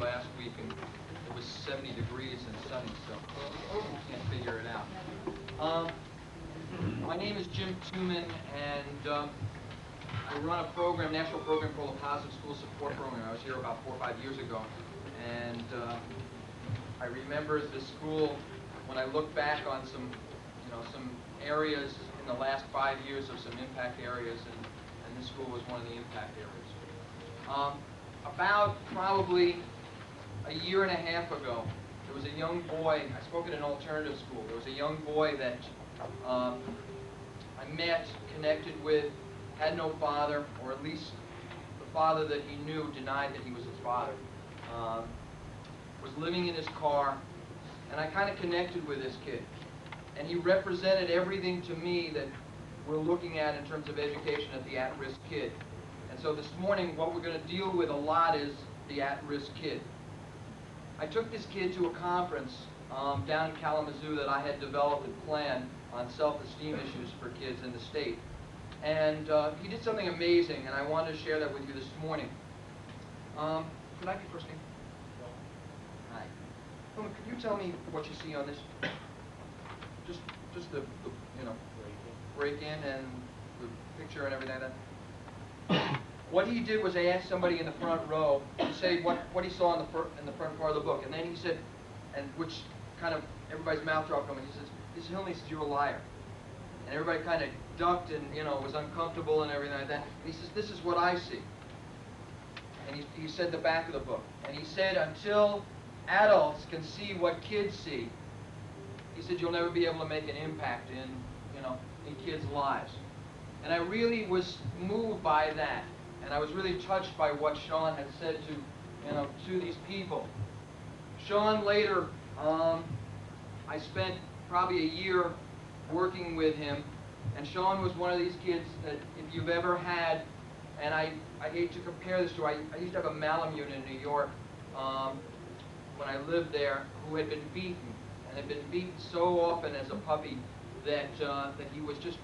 last week, and it was 70 degrees and sunny, so you can't figure it out. My name is Jim Tuman, and I run a program, national program called the Positive School Support Program. I was here about 4 or 5 years ago, and I remember the school when I look back on some areas in the last 5 years of some impact areas, and this school was one of the impact areas. About probably a year and a half ago, there was a young boy. I spoke at an alternative school. There was a young boy that I met, connected with, had no father, or at least the father that he knew denied that he was his father. Was living in his car, and I kind of connected with this kid. And he represented everything to me that we're looking at in terms of education at the at-risk kid. And so this morning, what we're going to deal with a lot is the at-risk kid. I took this kid to a conference down in Kalamazoo that I had developed and planned on self-esteem issues for kids in the state. And he did something amazing, and I wanted to share that with you this morning. Could I be first name? Hi. Could you tell me what you see on this? Just the break in and the picture and everything like that. What he did was I asked somebody in the front row to say what he saw in the front part of the book, and then he said, and which kind of everybody's mouth dropped on me. He says, "Hilney says you're a liar," and everybody kind of ducked and was uncomfortable and everything like that. And he says, "This is what I see." And he said the back of the book, and he said, "Until adults can see what kids see," he said, "you'll never be able to make an impact in kids' lives." And I really was moved by that, and I was really touched by what Sean had said to these people. Sean later, I spent probably a year working with him, and Sean was one of these kids that if you've ever had, and I hate to compare this to, I used to have a Malamute in New York when I lived there, who had been beaten, and had been beaten so often as a puppy that he was just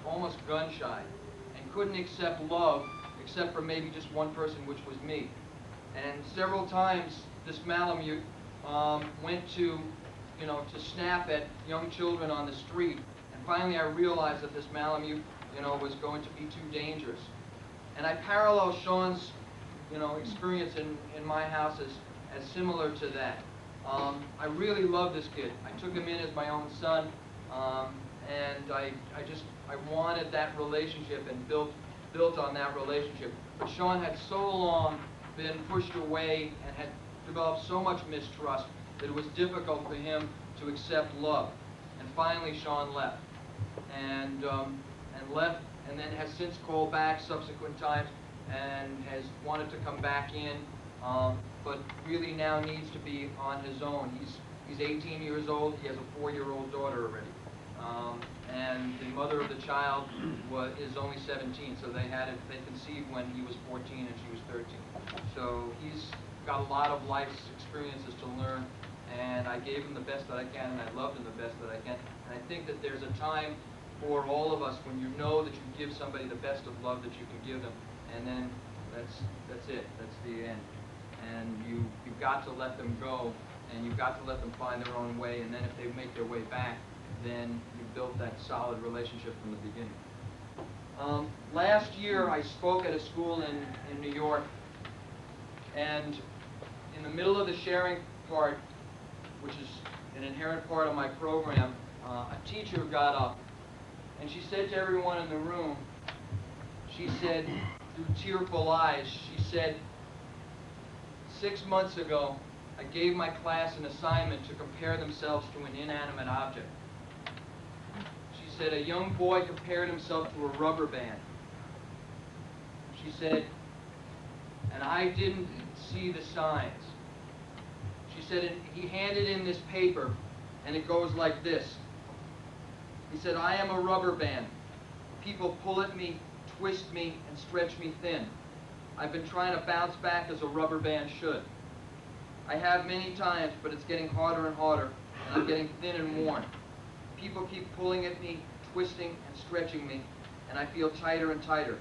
almost gun shy and couldn't accept love except for maybe just one person, which was me. And several times this Malamute went to snap at young children on the street, and finally I realized that this Malamute was going to be too dangerous. And I parallel Sean's experience in my house as similar to that. I really love this kid. I took him in as my own son, and I wanted that relationship and built on that relationship. But Sean had so long been pushed away and had developed so much mistrust that it was difficult for him to accept love. And finally Sean left, and left, and then has since called back subsequent times and has wanted to come back in, but really now needs to be on his own. He's 18 years old. He has a 4-year-old daughter already, and the mother of the child is only 17. So they conceived when he was 14 and she was 13. So he's got a lot of life's experiences to learn, and I gave him the best that I can, and I loved him the best that I can. And I think that there's a time for all of us when you know that you give somebody the best of love that you can give them, and then that's it. That's the end. And you've got to let them go, and you've got to let them find their own way, and then if they make their way back, then you've built that solid relationship from the beginning. Last year I spoke at a school in New York, and in the middle of the sharing part, which is an inherent part of my program, a teacher got up, and she said to everyone in the room, she said, through tearful eyes, she said, 6 months ago, I gave my class an assignment to compare themselves to an inanimate object. She said, a young boy compared himself to a rubber band. She said, and I didn't see the signs. She said, he handed in this paper, and it goes like this. He said, I am a rubber band. People pull at me, twist me, and stretch me thin. I've been trying to bounce back as a rubber band should. I have many times, but it's getting harder and harder, and I'm getting thin and worn. People keep pulling at me, twisting and stretching me, and I feel tighter and tighter.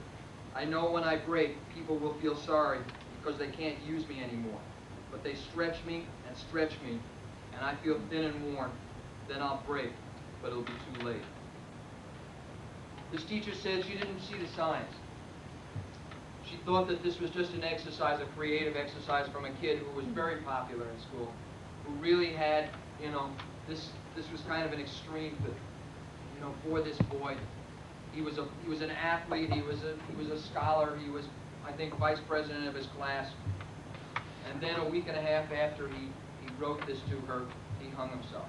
I know when I break, people will feel sorry because they can't use me anymore. But but they stretch me and stretch me, and I feel thin and worn. Then I'll break, but it'll be too late. This teacher said she didn't see the signs. She thought that this was just an exercise, a creative exercise from a kid who was very popular in school, who really had, this was kind of an extreme, for this boy. He was an athlete. He was a scholar. He was, I think, vice president of his class. And then a week and a half after he wrote this to her, he hung himself.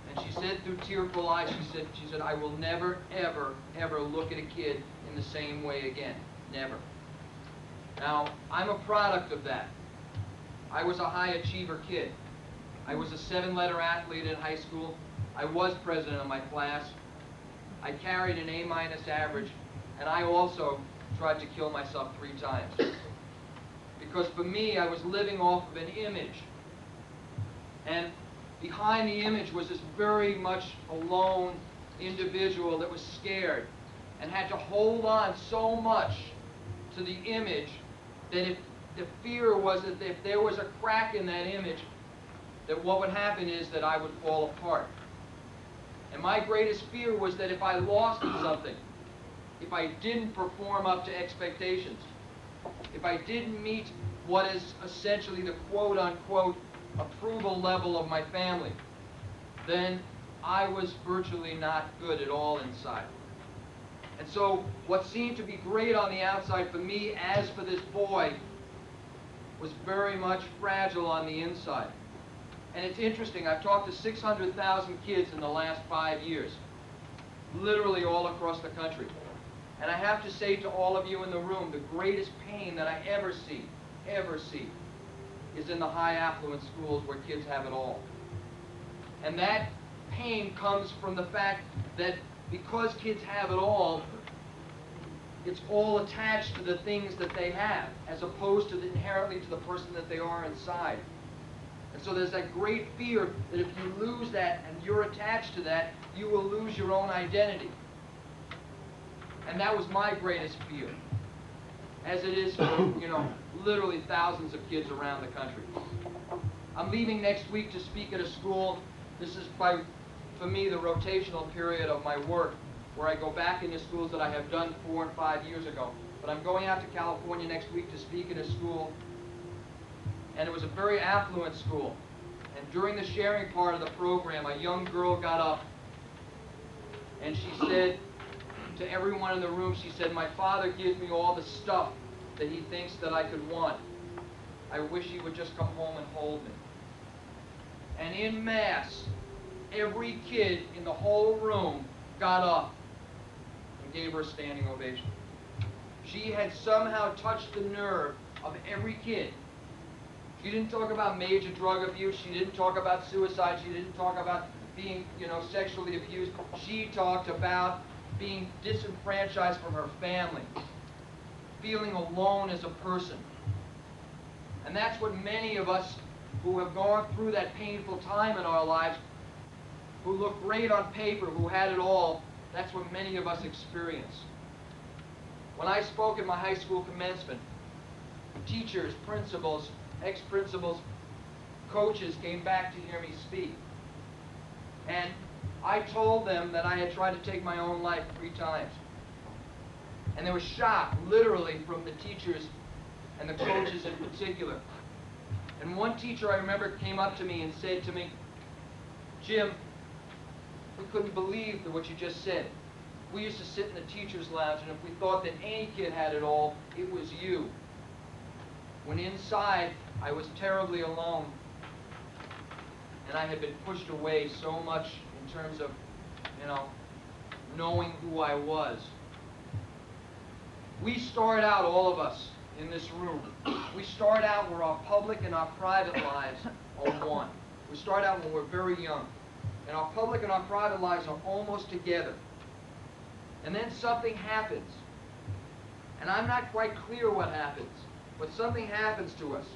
And she said through tearful eyes, she said, I will never, ever, ever look at a kid in the same way again. Never. Now, I'm a product of that. I was a high achiever kid. I was a 7-letter athlete in high school. I was president of my class. I carried an A- average, and I also tried to kill myself 3 times. Because for me, I was living off of an image. And behind the image was this very much alone individual that was scared and had to hold on so much to the image that if the fear was that if there was a crack in that image, that what would happen is that I would fall apart. And my greatest fear was that if I lost something, if I didn't perform up to expectations, if I didn't meet what is essentially the quote-unquote approval level of my family, then I was virtually not good at all inside. And so what seemed to be great on the outside for me, as for this boy, was very much fragile on the inside. And it's interesting, I've talked to 600,000 kids in the last 5 years, literally all across the country. And I have to say to all of you in the room, the greatest pain that I ever see, is in the high affluent schools where kids have it all. And that pain comes from the fact that because kids have it all, it's all attached to the things that they have, as opposed to inherently to the person that they are inside. And so there's that great fear that if you lose that and you're attached to that, you will lose your own identity. And that was my greatest fear, as it is for, literally thousands of kids around the country. I'm leaving next week to speak at a school. This is, for me, the rotational period of my work, where I go back into schools that I have done 4 and 5 years ago. But I'm going out to California next week to speak at a school, and it was a very affluent school. And during the sharing part of the program, a young girl got up, and she said to everyone in the room, she said, my father gives me all the stuff that he thinks that I could want. I wish he would just come home and hold me. And en masse, every kid in the whole room got up and gave her a standing ovation. She had somehow touched the nerve of every kid. She didn't talk about major drug abuse. She didn't talk about suicide. She didn't talk about being, sexually abused. She talked about being disenfranchised from her family, feeling alone as a person. And that's what many of us who have gone through that painful time in our lives, who look great on paper, who had it all, that's what many of us experience. When I spoke at my high school commencement, teachers, principals, ex-principals, coaches came back to hear me speak. And I told them that I had tried to take my own life 3 times. And they were shocked, literally, from the teachers and the coaches in particular. And one teacher, I remember, came up to me and said to me, Jim, we couldn't believe what you just said. We used to sit in the teacher's lounge, and if we thought that any kid had it all, it was you. When inside, I was terribly alone, and I had been pushed away so much in terms of, knowing who I was. We start out, all of us in this room, we start out where our public and our private lives are one. We start out when we're very young, and our public and our private lives are almost together. And then something happens, and I'm not quite clear what happens, but something happens to us.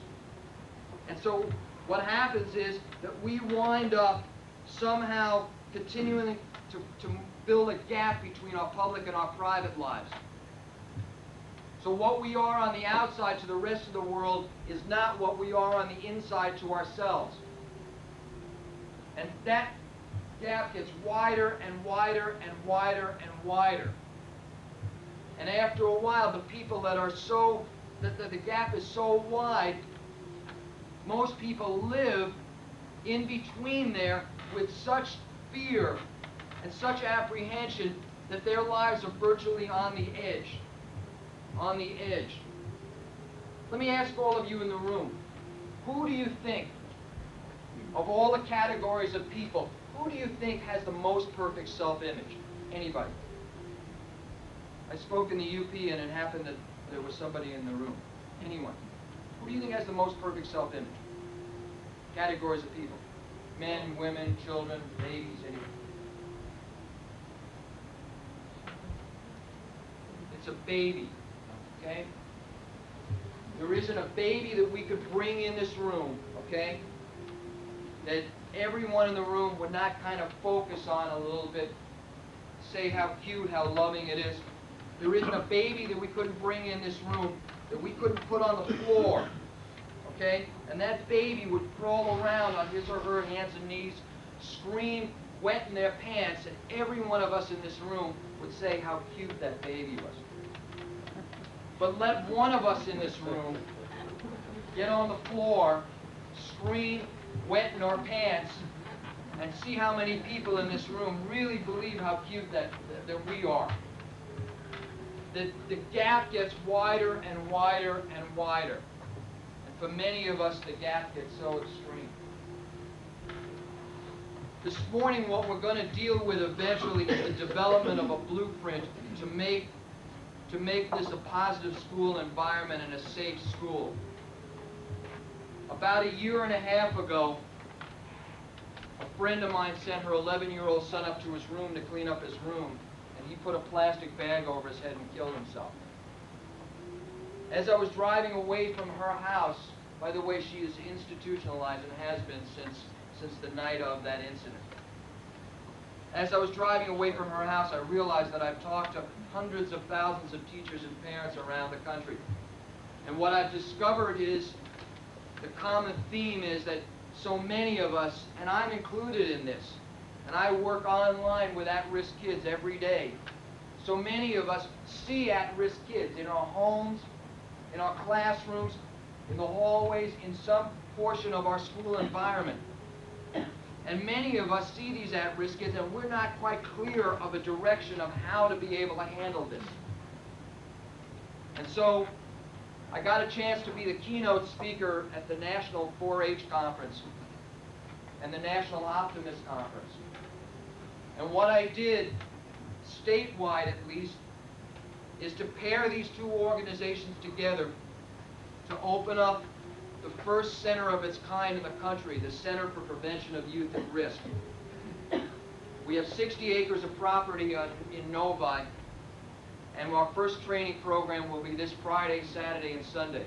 And so what happens is that we wind up somehow continuing to build a gap between our public and our private lives. So what we are on the outside to the rest of the world is not what we are on the inside to ourselves. And that gap gets wider and wider and wider and wider. And after a while, the people that are so, the gap is so wide, most people live in between there with such fear and such apprehension that their lives are virtually on the edge. On the edge. Let me ask all of you in the room, who do you think, of all the categories of people, who do you think has the most perfect self-image? Anybody? I spoke in the UP and it happened that there was somebody in the room. Anyone? Who do you think has the most perfect self-image? Categories of people. Men, women, children, babies, anyone. It's a baby. Okay? There isn't a baby that we could bring in this room, okay, that everyone in the room would not kind of focus on a little bit, say how cute, how loving it is. There isn't a baby that we couldn't bring in this room that we couldn't put on the floor, okay? And that baby would crawl around on his or her hands and knees, scream, wet in their pants, and every one of us in this room would say how cute that baby was. But let one of us in this room get on the floor, scream, wet in our pants, and see how many people in this room really believe how cute that we are. The gap gets wider and wider and wider. And for many of us, the gap gets so extreme. This morning, what we're going to deal with eventually is the development of a blueprint to make this a positive school environment and a safe school. About 1.5 years ago, a friend of mine sent her 11-year-old son up to his room to clean up his room, and he put a plastic bag over his head and killed himself. As I was driving away from her house, by the way, she is institutionalized and has been since the night of that incident. As I was driving away from her house, I realized that I've talked to hundreds of thousands of teachers and parents around the country. And what I've discovered is, the common theme is that so many of us, and I'm included in this, and I work online with at-risk kids every day, so many of us see at-risk kids in our homes, in our classrooms, in the hallways, in some portion of our school environment. And many of us see these at-risk kids, and we're not quite clear of a direction of how to be able to handle this. And so, I got a chance to be the keynote speaker at the National 4-H Conference and the National Optimist Conference. And what I did, statewide at least, is to pair these two organizations together to open up the first center of its kind in the country, the Center for Prevention of Youth at Risk. We have 60 acres of property in Novi, and our first training program will be this Friday, Saturday, and Sunday.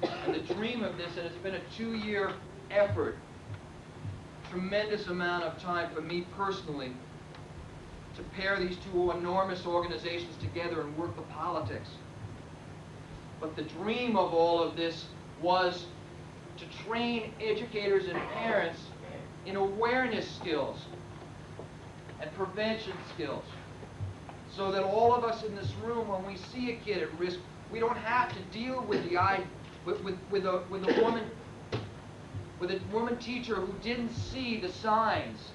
And the dream of this, and it's been a 2-year effort, tremendous amount of time for me personally, to pair these two enormous organizations together and work the politics. But the dream of all of this was to train educators and parents in awareness skills and prevention skills, so that all of us in this room, when we see a kid at risk, we don't have to deal with with a woman teacher who didn't see the signs.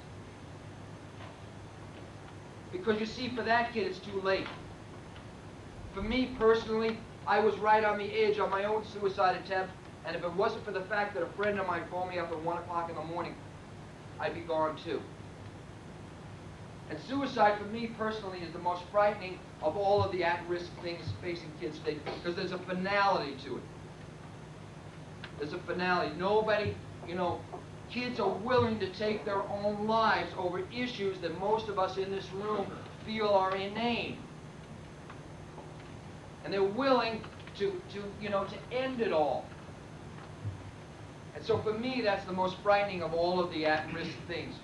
Because you see, for that kid, it's too late. For me personally, I was right on the edge on my own suicide attempt, and if it wasn't for the fact that a friend of mine called me up at 1 o'clock in the morning, I'd be gone too. And suicide for me personally is the most frightening of all of the at-risk things facing kids today, because there's a finality to it. There's a finality. Nobody, kids are willing to take their own lives over issues that most of us in this room feel are inane. And they're willing to end it all. And so for me, that's the most frightening of all of the at-risk things.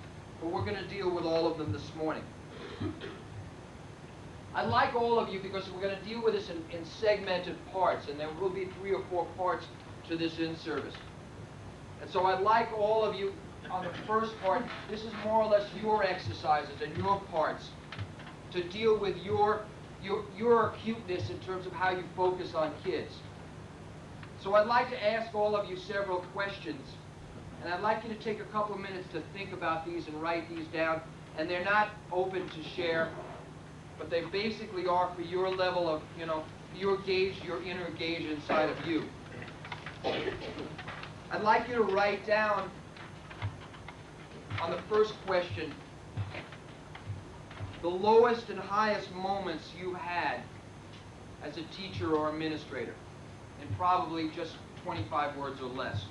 But we're going to deal with all of them this morning. I'd like all of you, because we're going to deal with this in segmented parts, and there will be 3 or 4 parts to this in-service. And so I'd like all of you, on the first part, this is more or less your exercises and your parts to deal with your acuteness in terms of how you focus on kids. So I'd like to ask all of you several questions, and I'd like you to take a couple of minutes to think about these and write these down. And they're not open to share, but they basically are for your level of, your gauge, your inner gauge inside of you. I'd like you to write down on the first question the lowest and highest moments you had as a teacher or administrator, in probably just 25 words or less.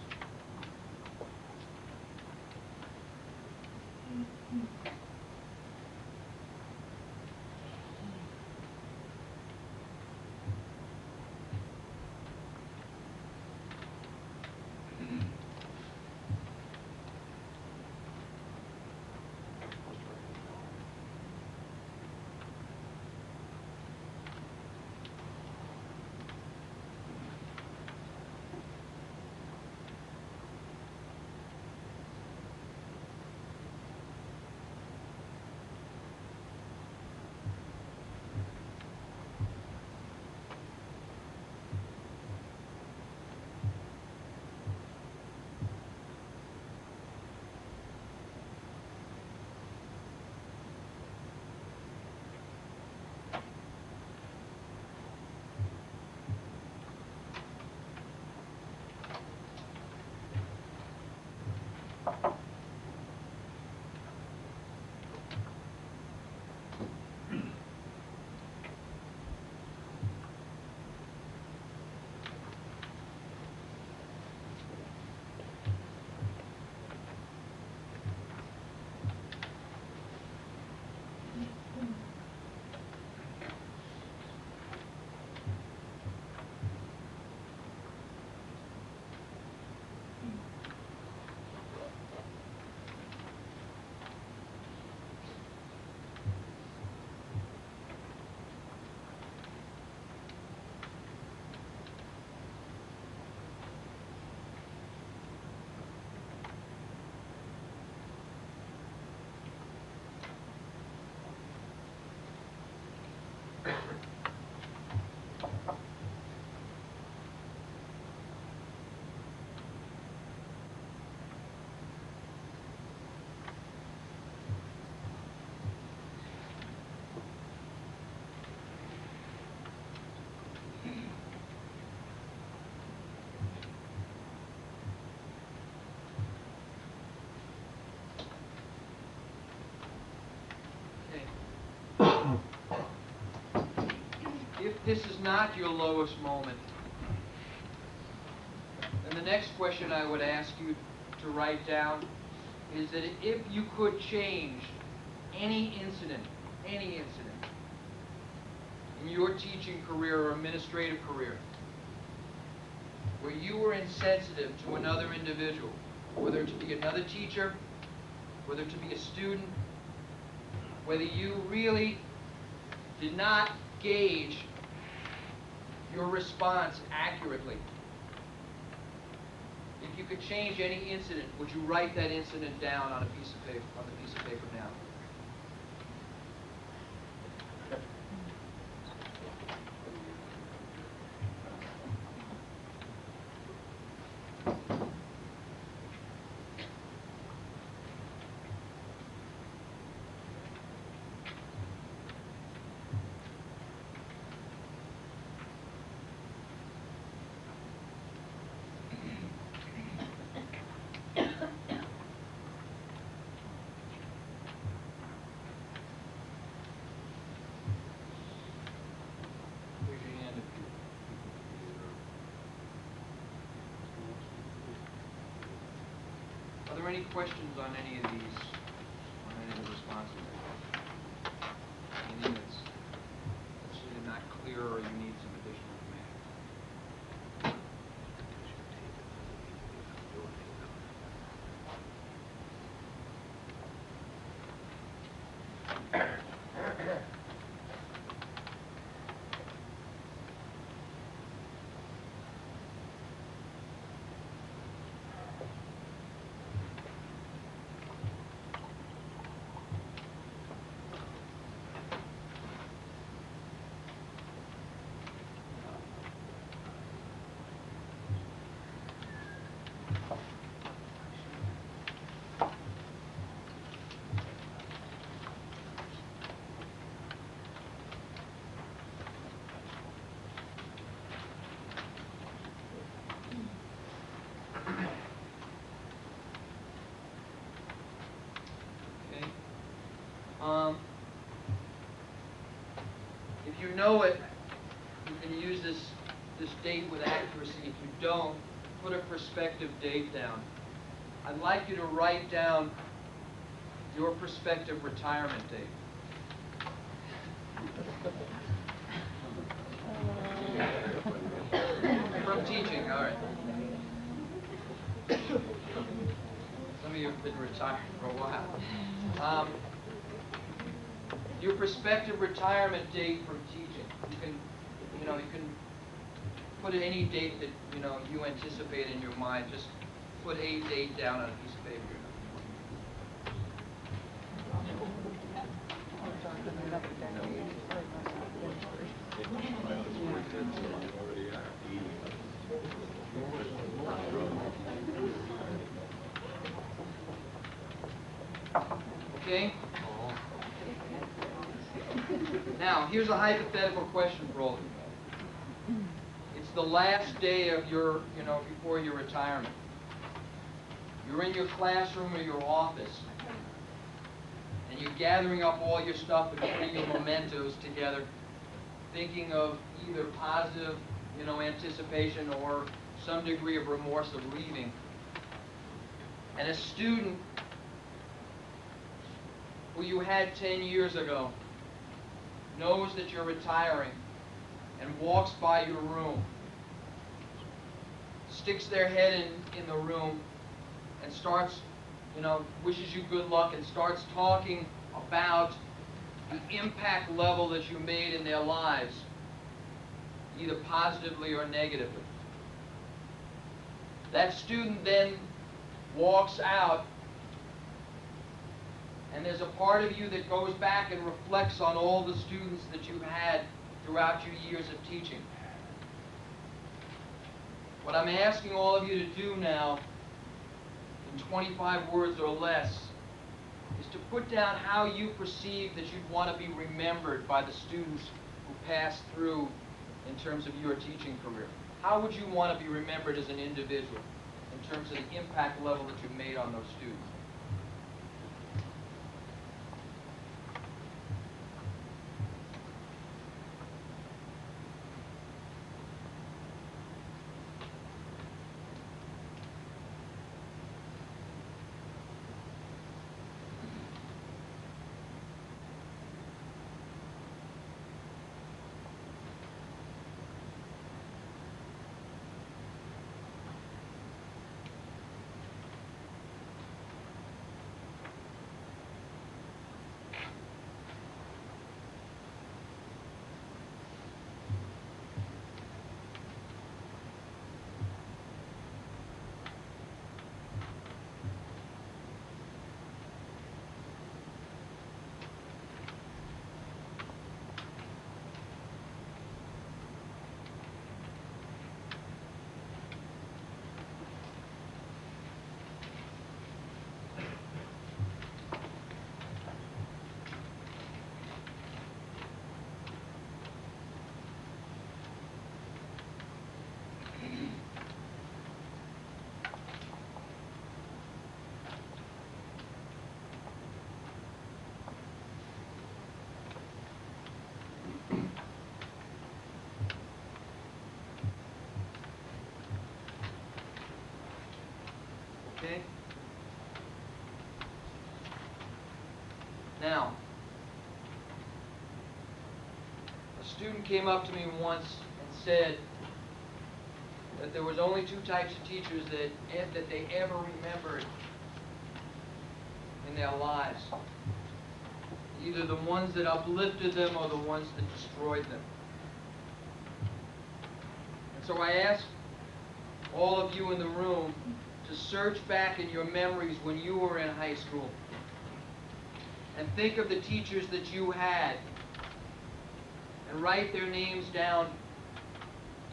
If this is not your lowest moment, then the next question I would ask you to write down is that if you could change any incident in your teaching career or administrative career where you were insensitive to another individual, whether to be another teacher, whether to be a student, whether you really did not gauge your response accurately. If you could change any incident, would you write that incident down on a piece of paper, now? Are there any questions on any of these, on any of the responses? Anything that's either not clear or you need some additional information? know it, you can use this date with accuracy. If you don't, put a prospective date down. I'd like you to write down your prospective retirement date. From teaching, all right. Some of you have been retired for a while. Your prospective retirement date from teaching. You can put any date that you anticipate in your mind. Just put a date down on a piece of paper. Okay? Now, here's a hypothetical question for all of you. It's the last day of your, before your retirement. You're in your classroom or your office, and you're gathering up all your stuff and putting your mementos together, thinking of either positive, anticipation or some degree of remorse of leaving. And a student who you had 10 years ago knows that you're retiring and walks by your room, sticks their head in the room and starts, wishes you good luck and starts talking about the impact level that you made in their lives, either positively or negatively. That student then walks out, and there's a part of you that goes back and reflects on all the students that you've had throughout your years of teaching. What I'm asking all of you to do now, in 25 words or less, is to put down how you perceive that you'd want to be remembered by the students who passed through in terms of your teaching career. How would you want to be remembered as an individual in terms of the impact level that you made on those students? Okay? Now, a student came up to me once and said that there was only two types of teachers that they ever remembered in their lives. Either the ones that uplifted them or the ones that destroyed them. And so I asked all of you in the room to search back in your memories when you were in high school and think of the teachers that you had and write their names down,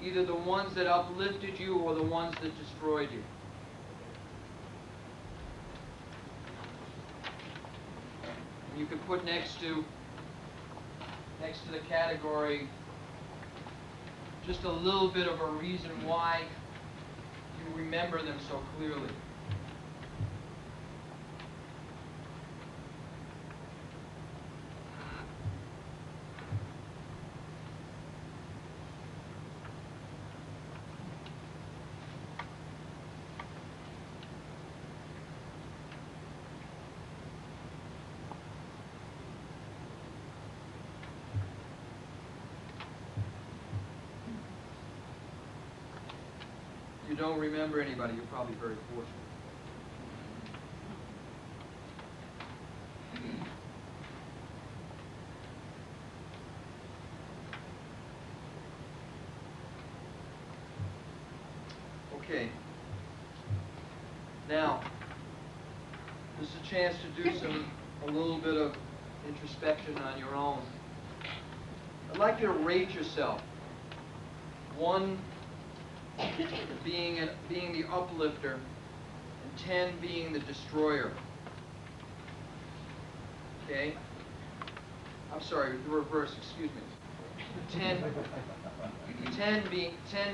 either the ones that uplifted you or the ones that destroyed you. And you could put next to the category just a little bit of a reason why you remember them so clearly. you don't remember anybody, you're probably very fortunate. Okay. Now, this is a chance to do a little bit of introspection on your own. I'd like you to rate yourself. 1 being the uplifter, and 10 being the destroyer. Okay? I'm sorry, the reverse, excuse me. 10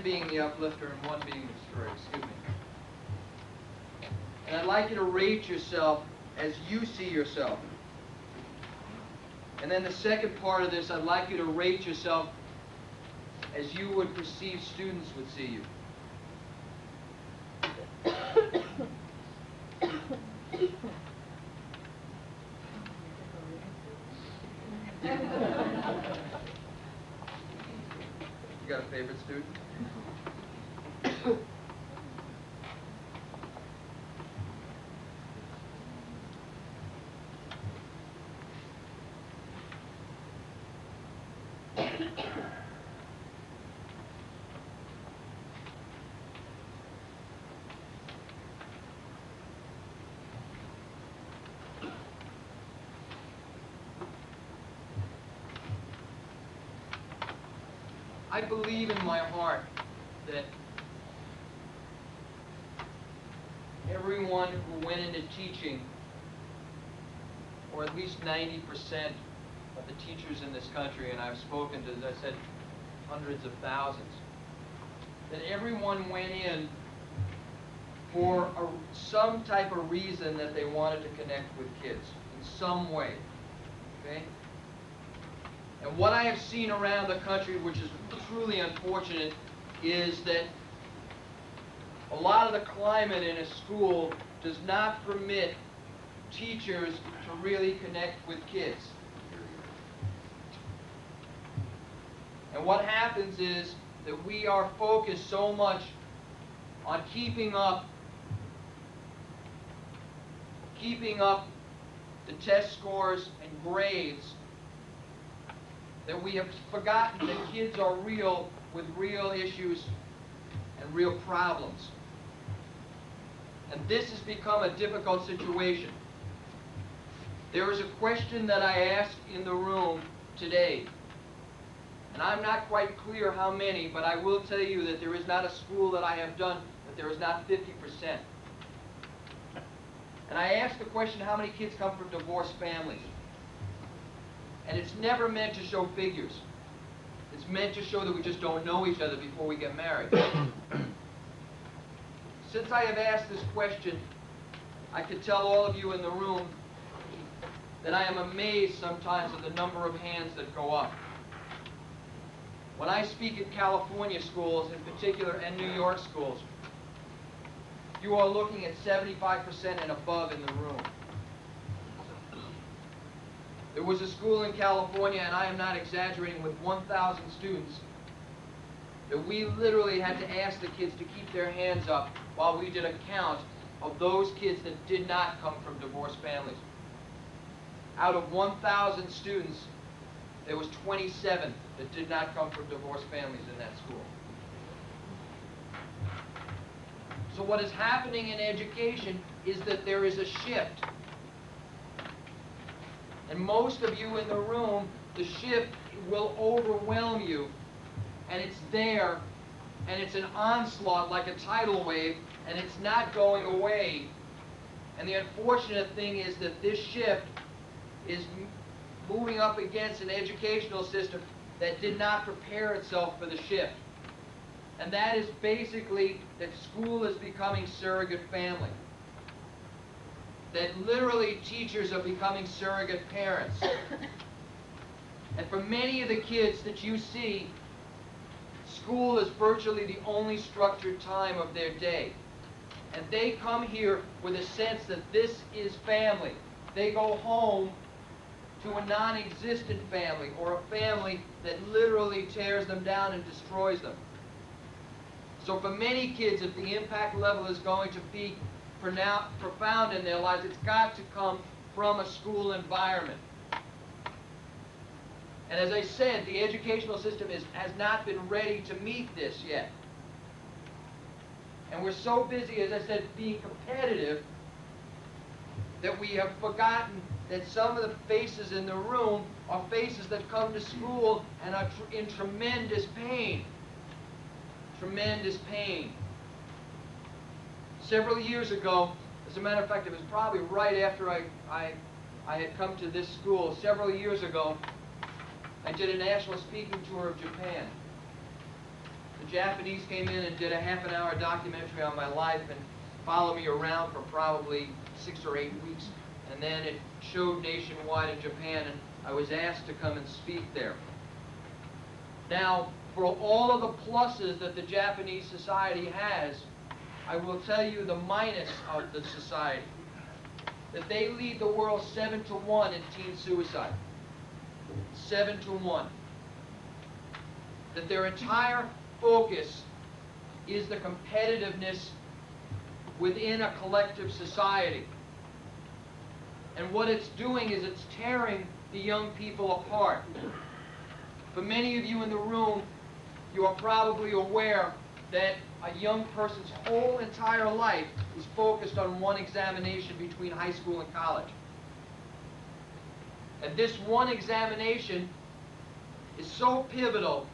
being the uplifter and 1 being the destroyer, excuse me. And I'd like you to rate yourself as you see yourself. And then the second part of this, I'd like you to rate yourself as you would perceive students would see you. You got a favorite student? I believe in my heart that everyone who went into teaching, or at least 90% of the teachers in this country, and I've spoken to, as I said, hundreds of thousands, that everyone went in for some type of reason that they wanted to connect with kids in some way. Okay? And what I have seen around the country, which is truly unfortunate, is that a lot of the climate in a school does not permit teachers to really connect with kids. And what happens is that we are focused so much on keeping up the test scores and grades that we have forgotten that kids are real with real issues and real problems. And this has become a difficult situation. There is a question that I asked in the room today, and I'm not quite clear how many, but I will tell you that there is not a school that I have done that there is not 50%. And I asked the question, how many kids come from divorced families? And it's never meant to show figures. It's meant to show that we just don't know each other before we get married. Since I have asked this question, I could tell all of you in the room that I am amazed sometimes at the number of hands that go up. When I speak at California schools in particular and New York schools, you are looking at 75% and above in the room. There was a school in California, and I am not exaggerating, with 1,000 students, that we literally had to ask the kids to keep their hands up while we did a count of those kids that did not come from divorced families. Out of 1,000 students, there was 27 that did not come from divorced families in that school. So what is happening in education is that there is a shift. And most of you in the room, the shift will overwhelm you. And it's there, and it's an onslaught like a tidal wave, and it's not going away. And the unfortunate thing is that this shift is moving up against an educational system that did not prepare itself for the shift. And that is basically that school is becoming surrogate family. That literally teachers are becoming surrogate parents. And for many of the kids that you see, school is virtually the only structured time of their day. And they come here with a sense that this is family. They go home to a non-existent family, or a family that literally tears them down and destroys them. So for many kids, if the impact level is going to be profound in their lives, it's got to come from a school environment. And as I said, the educational system has not been ready to meet this yet. And we're so busy, as I said, being competitive, that we have forgotten that some of the faces in the room are faces that come to school and are in tremendous pain. Tremendous pain. Several years ago, as a matter of fact, it was probably right after I had come to this school, several years ago, I did a national speaking tour of Japan. The Japanese came in and did a half-an-hour documentary on my life and followed me around for probably 6 or 8 weeks. And then it showed nationwide in Japan, and I was asked to come and speak there. Now, for all of the pluses that the Japanese society has, I will tell you the minus of the society. That they lead the world 7-1 in teen suicide. 7-1. That their entire focus is the competitiveness within a collective society. And what it's doing is it's tearing the young people apart. For many of you in the room, you are probably aware that a young person's whole entire life is focused on one examination between high school and college. And this one examination is so pivotal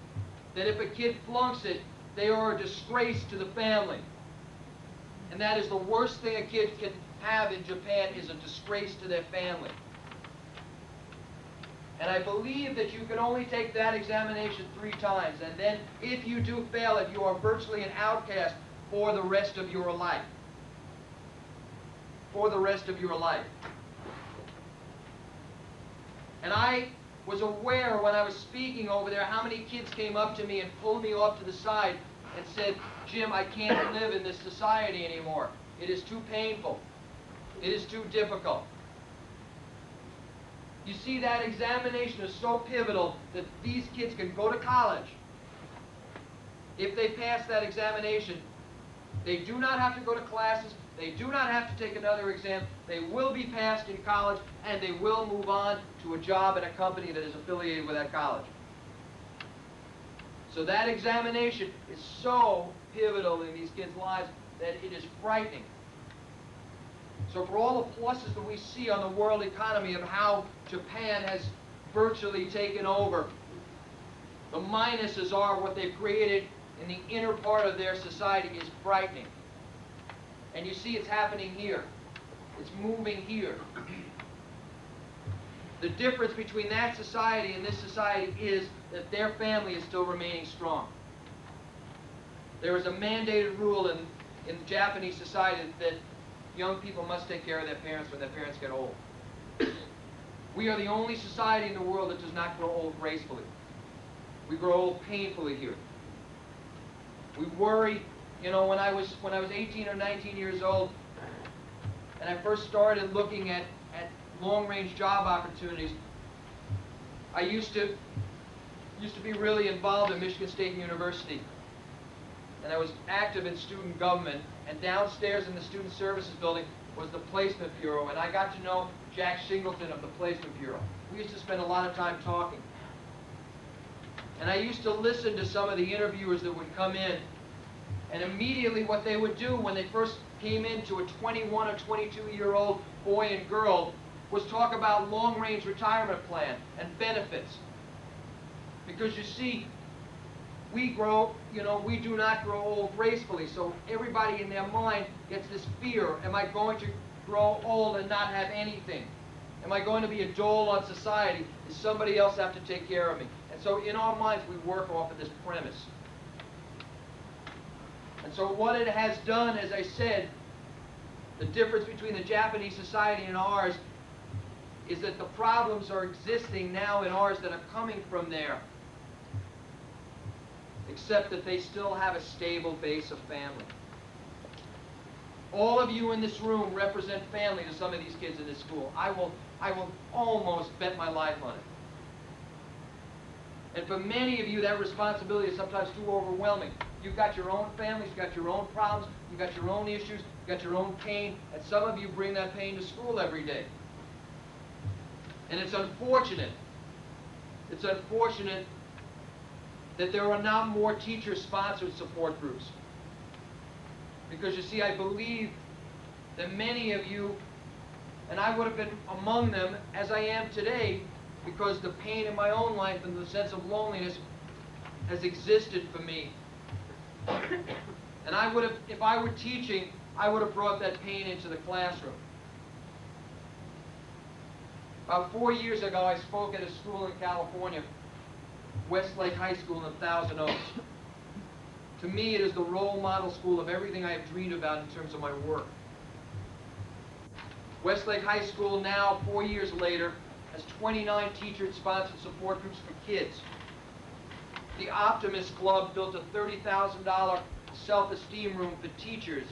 that if a kid flunks it, they are a disgrace to the family. And that is the worst thing a kid can have in Japan, is a disgrace to their family. And I believe that you can only take that examination 3 times, and then if you do fail it, you are virtually an outcast for the rest of your life. For the rest of your life. And I was aware when I was speaking over there how many kids came up to me and pulled me off to the side and said, "Jim, I can't live in this society anymore. It is too painful. It is too difficult." You see, that examination is so pivotal that these kids can go to college. If they pass that examination, they do not have to go to classes. They do not have to take another exam. They will be passed in college, and they will move on to a job in a company that is affiliated with that college. So that examination is so pivotal in these kids' lives that it is frightening. So for all the pluses that we see on the world economy of how Japan has virtually taken over, the minuses are what they've created in the inner part of their society is frightening. And you see it's happening here. It's moving here. The difference between that society and this society is that their family is still remaining strong. There is a mandated rule in Japanese society that young people must take care of their parents when their parents get old. We are the only society in the world that does not grow old gracefully. We grow old painfully here. We worry, you know, when I was 18 or 19 years old, and I first started looking at long-range job opportunities, I used to be really involved in Michigan State University. And I was active in student government, and downstairs in the Student Services building was the Placement Bureau, and I got to know Jack Shingleton of the Placement Bureau. We used to spend a lot of time talking. And I used to listen to some of the interviewers that would come in, and immediately what they would do when they first came into a 21 or 22-year-old boy and girl was talk about long-range retirement plan and benefits. Because you see, we do not grow old gracefully, so everybody in their mind gets this fear: am I going to grow old and not have anything? Am I going to be a dole on society? Does somebody else have to take care of me? And so in our minds, we work off of this premise. And so what it has done, as I said, the difference between the Japanese society and ours is that the problems are existing now in ours that are coming from there, except that they still have a stable base of family. All of you in this room represent family to some of these kids in this school. I will almost bet my life on it. And for many of you, that responsibility is sometimes too overwhelming. You've got your own families, you've got your own problems, you've got your own issues, you've got your own pain, and some of you bring that pain to school every day. And it's unfortunate that there are not more teacher-sponsored support groups. Because you see, I believe that many of you, and I would have been among them as I am today, because the pain in my own life and the sense of loneliness has existed for me. And I would have, if I were teaching, I would have brought that pain into the classroom. About 4 years ago, I spoke at a school in California, Westlake High School in Thousand Oaks. To me, it is the role model school of everything I have dreamed about in terms of my work. Westlake High School now, 4 years later, has 29 teacher-sponsored support groups for kids. The Optimist Club built a $30,000 self-esteem room for teachers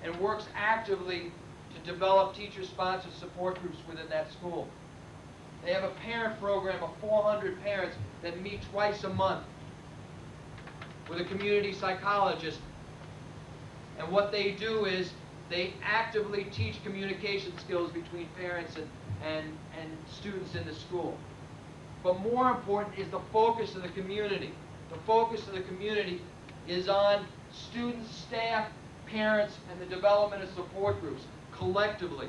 and works actively to develop teacher-sponsored support groups within that school. They have a parent program of 400 parents that meet twice a month with a community psychologist. And what they do is they actively teach communication skills between parents and students in the school. But more important is the focus of the community. The focus of the community is on students, staff, parents, and the development of support groups collectively,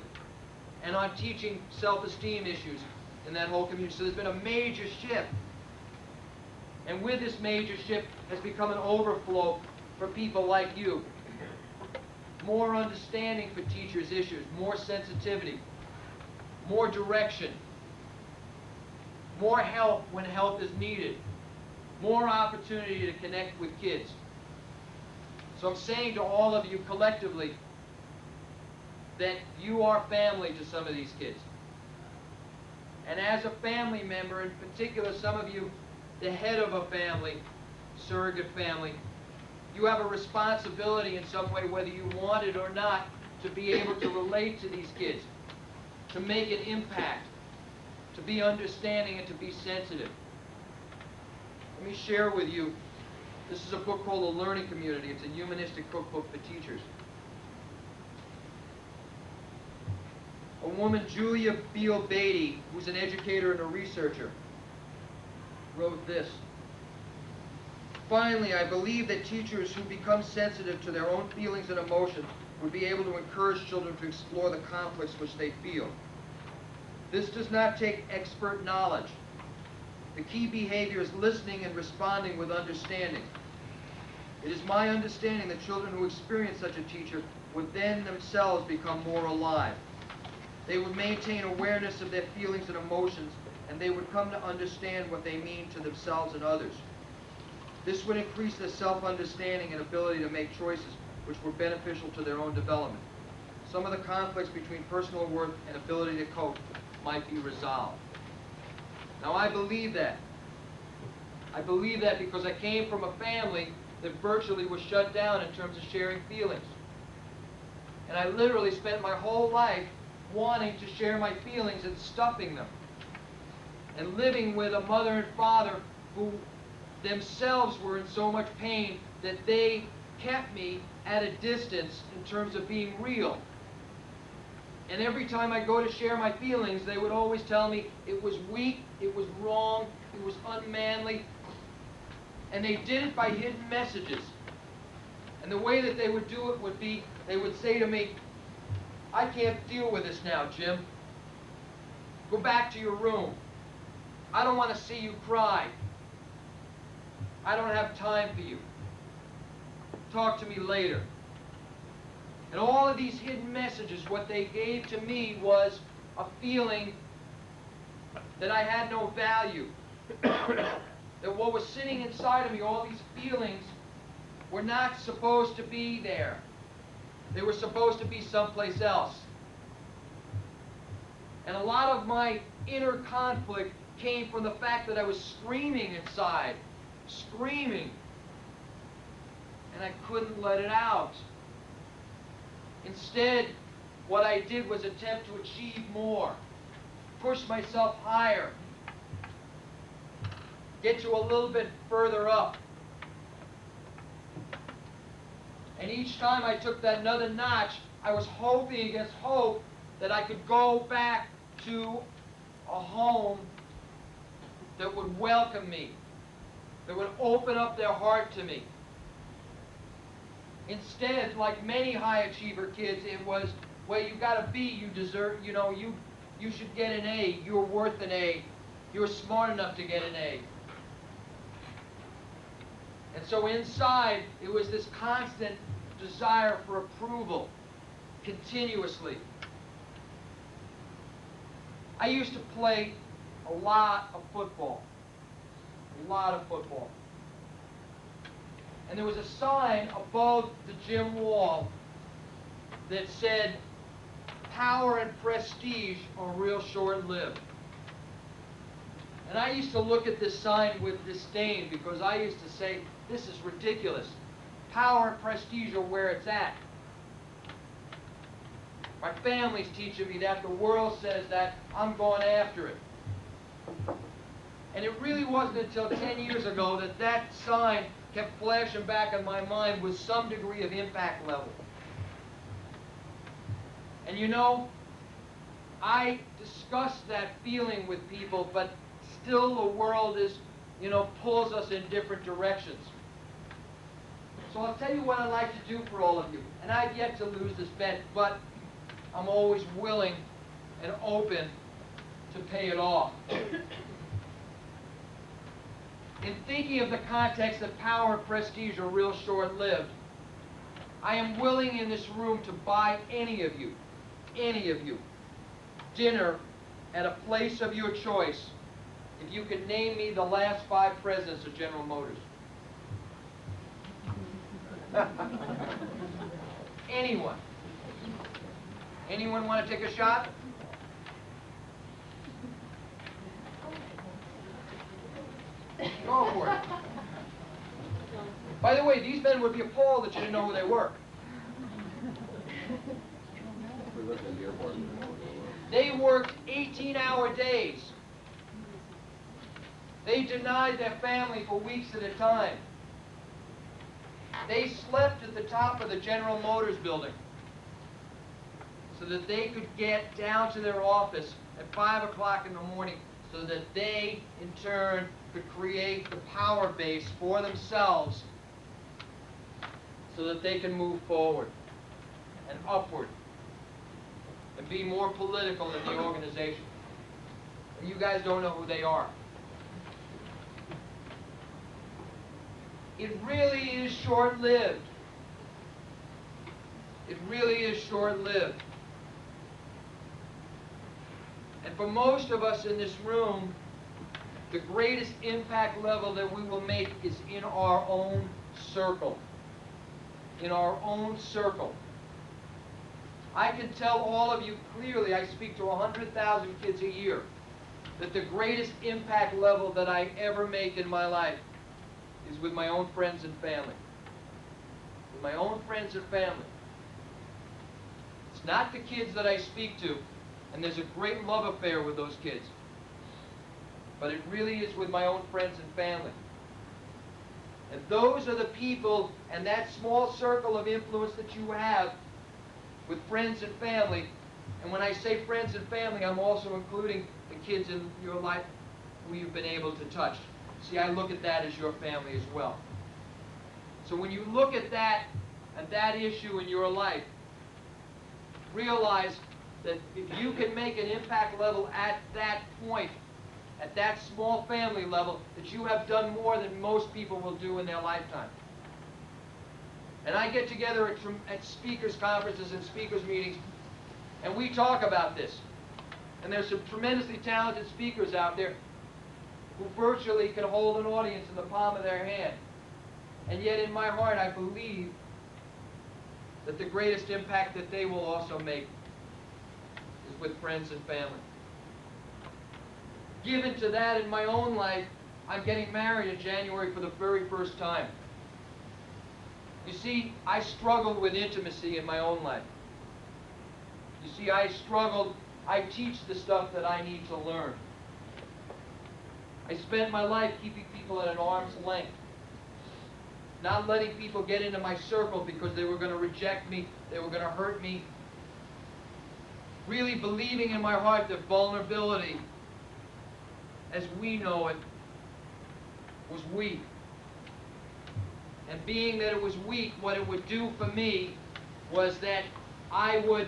and on teaching self-esteem issues in that whole community. So there's been a major shift. And with this major shift has become an overflow for people like you. More understanding for teachers' issues, more sensitivity, more direction, more help when help is needed, more opportunity to connect with kids. So I'm saying to all of you collectively that you are family to some of these kids. And as a family member, in particular some of you, the head of a family, surrogate family, you have a responsibility in some way, whether you want it or not, to be able to relate to these kids, to make an impact, to be understanding and to be sensitive. Let me share with you, this is a book called The Learning Community. It's a humanistic cookbook for teachers. A woman, Julia Beal Beatty, who's an educator and a researcher, wrote this. Finally, I believe that teachers who become sensitive to their own feelings and emotions would be able to encourage children to explore the conflicts which they feel. This does not take expert knowledge. The key behavior is listening and responding with understanding. It is my understanding that children who experience such a teacher would then themselves become more alive. They would maintain awareness of their feelings and emotions, and they would come to understand what they mean to themselves and others. This would increase their self-understanding and ability to make choices which were beneficial to their own development. Some of the conflicts between personal worth and ability to cope might be resolved. Now, I believe that. I believe that because I came from a family that virtually was shut down in terms of sharing feelings. And I literally spent my whole life wanting to share my feelings and stuffing them. And living with a mother and father who themselves were in so much pain that they kept me at a distance in terms of being real. And every time I go to share my feelings, they would always tell me it was weak, it was wrong, it was unmanly. And they did it by hidden messages. And the way that they would do it would be, they would say to me, I can't deal with this now, Jim. Go back to your room. I don't want to see you cry. I don't have time for you. Talk to me later. And all of these hidden messages, what they gave to me was a feeling that I had no value. That what was sitting inside of me, all these feelings, were not supposed to be there. They were supposed to be someplace else. And a lot of my inner conflict came from the fact that I was screaming inside. Screaming. And I couldn't let it out. Instead, what I did was attempt to achieve more. Push myself higher. Get to a little bit further up. And each time I took that another notch, I was hoping against hope that I could go back to a home that would welcome me, that would open up their heart to me. Instead, like many high achiever kids, it was, well, you got a B, you deserve, you should get an A, you're worth an A, you're smart enough to get an A. And so inside, it was this constant desire for approval, continuously. I used to play a lot of football. A lot of football. And there was a sign above the gym wall that said, "Power and prestige are real short-lived." And I used to look at this sign with disdain because I used to say, this is ridiculous. Power and prestige are where it's at. My family's teaching me that. The world says that. I'm going after it. And it really wasn't until 10 years ago that that sign kept flashing back in my mind with some degree of impact level. And you know, I discussed that feeling with people, but still the world is, pulls us in different directions. So I'll tell you what I'd like to do for all of you. And I've yet to lose this bet, but I'm always willing and open to pay it off. In thinking of the context that power and prestige are real short-lived, I am willing in this room to buy any of you, dinner at a place of your choice if you can name me the last 5 presidents of General Motors. Anyone? Anyone want to take a shot? Go for it. By the way, these men would be appalled that you didn't know who they were. They worked 18-hour days. They denied their family for weeks at a time. They slept at the top of the General Motors building so that they could get down to their office at 5 o'clock in the morning so that they, in turn, could create the power base for themselves so that they can move forward and upward and be more political in the organization. And you guys don't know who they are. It really is short-lived. It really is short-lived. And for most of us in this room, the greatest impact level that we will make is in our own circle. In our own circle. I can tell all of you clearly, I speak to 100,000 kids a year, that the greatest impact level that I ever make in my life is with my own friends and family. With my own friends and family. It's not the kids that I speak to, and there's a great love affair with those kids. But it really is with my own friends and family. And those are the people and that small circle of influence that you have with friends and family. And when I say friends and family, I'm also including the kids in your life who you've been able to touch. See, I look at that as your family as well. So when you look at that issue in your life, realize that if you can make an impact level at that point, at that small family level, that you have done more than most people will do in their lifetime. And I get together at speakers' conferences and speakers' meetings, and we talk about this. And there's some tremendously talented speakers out there who virtually can hold an audience in the palm of their hand. And yet in my heart I believe that the greatest impact that they will also make is with friends and family. Given to that in my own life, I'm getting married in January for the very first time. You see, I struggled with intimacy in my own life. You see, I teach the stuff that I need to learn. I spent my life keeping people at an arm's length. not letting people get into my circle because they were going to reject me, they were going to hurt me. Really believing in my heart that vulnerability, as we know it, was weak. And being that it was weak, what it would do for me was that I would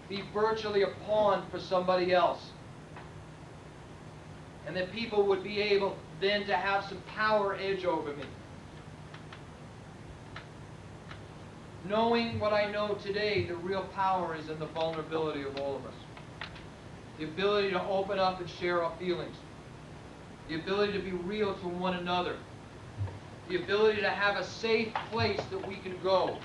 be virtually a pawn for somebody else. And that people would be able then to have some power edge over me. Knowing what I know today, the real power is in the vulnerability of all of us. The ability to open up and share our feelings. The ability to be real to one another. The ability to have a safe place that we can go.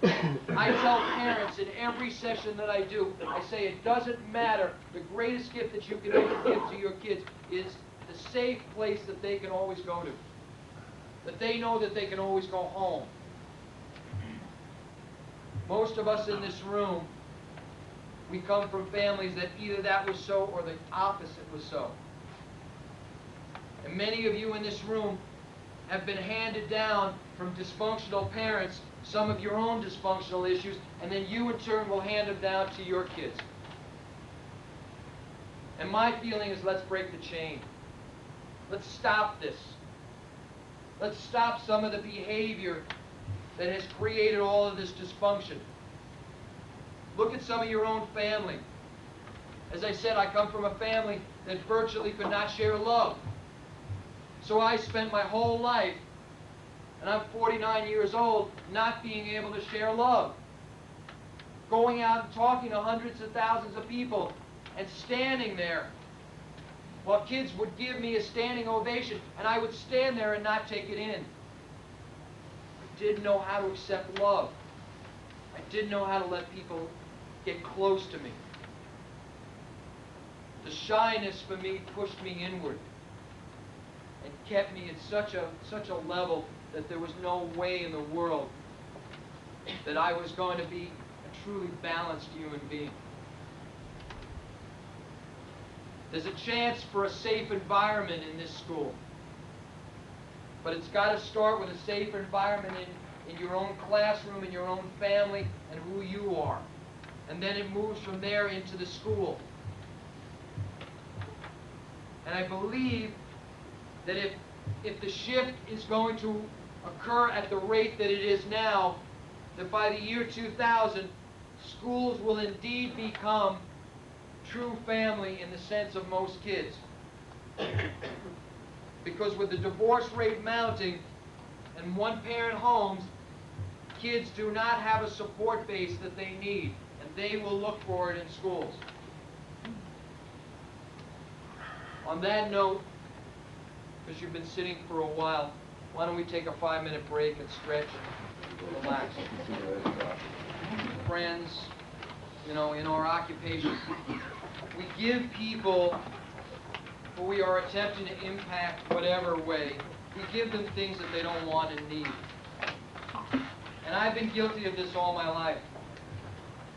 I tell parents in every session that I do, I say it doesn't matter. The greatest gift that you can ever give to your kids is the safe place that they can always go to. That they know that they can always go home. Most of us in this room, we come from families that either that was so or the opposite was so. And many of you in this room have been handed down from dysfunctional parents some of your own dysfunctional issues, and then you in turn will hand them down to your kids. And my feeling is, let's break the chain. Let's stop this. Let's stop some of the behavior that has created all of this dysfunction. Look at some of your own family. As I said, I come from a family that virtually could not share love. So I spent my whole life, and I'm 49 years old, not being able to share love. Going out and talking to hundreds of thousands of people and standing there while kids would give me a standing ovation, and I would stand there and not take it in. I didn't know how to accept love. I didn't know how to let people get close to me. The shyness for me pushed me inward and kept me at such a level that there was no way in the world that I was going to be a truly balanced human being. There's a chance for a safe environment in this school. But it's got to start with a safe environment in your own classroom, in your own family, and who you are. And then it moves from there into the school. And I believe that if the shift is going to occur at the rate that it is now, that by the year 2000, schools will indeed become true family in the sense of most kids. Because with the divorce rate mounting and one-parent homes, kids do not have a support base that they need, and they will look for it in schools. On that note, because you've been sitting for a while, why don't we take a 5-minute break and stretch and relax. Friends, you know, in our occupation, we give people who we are attempting to impact whatever way, we give them things that they don't want and need. And I've been guilty of this all my life.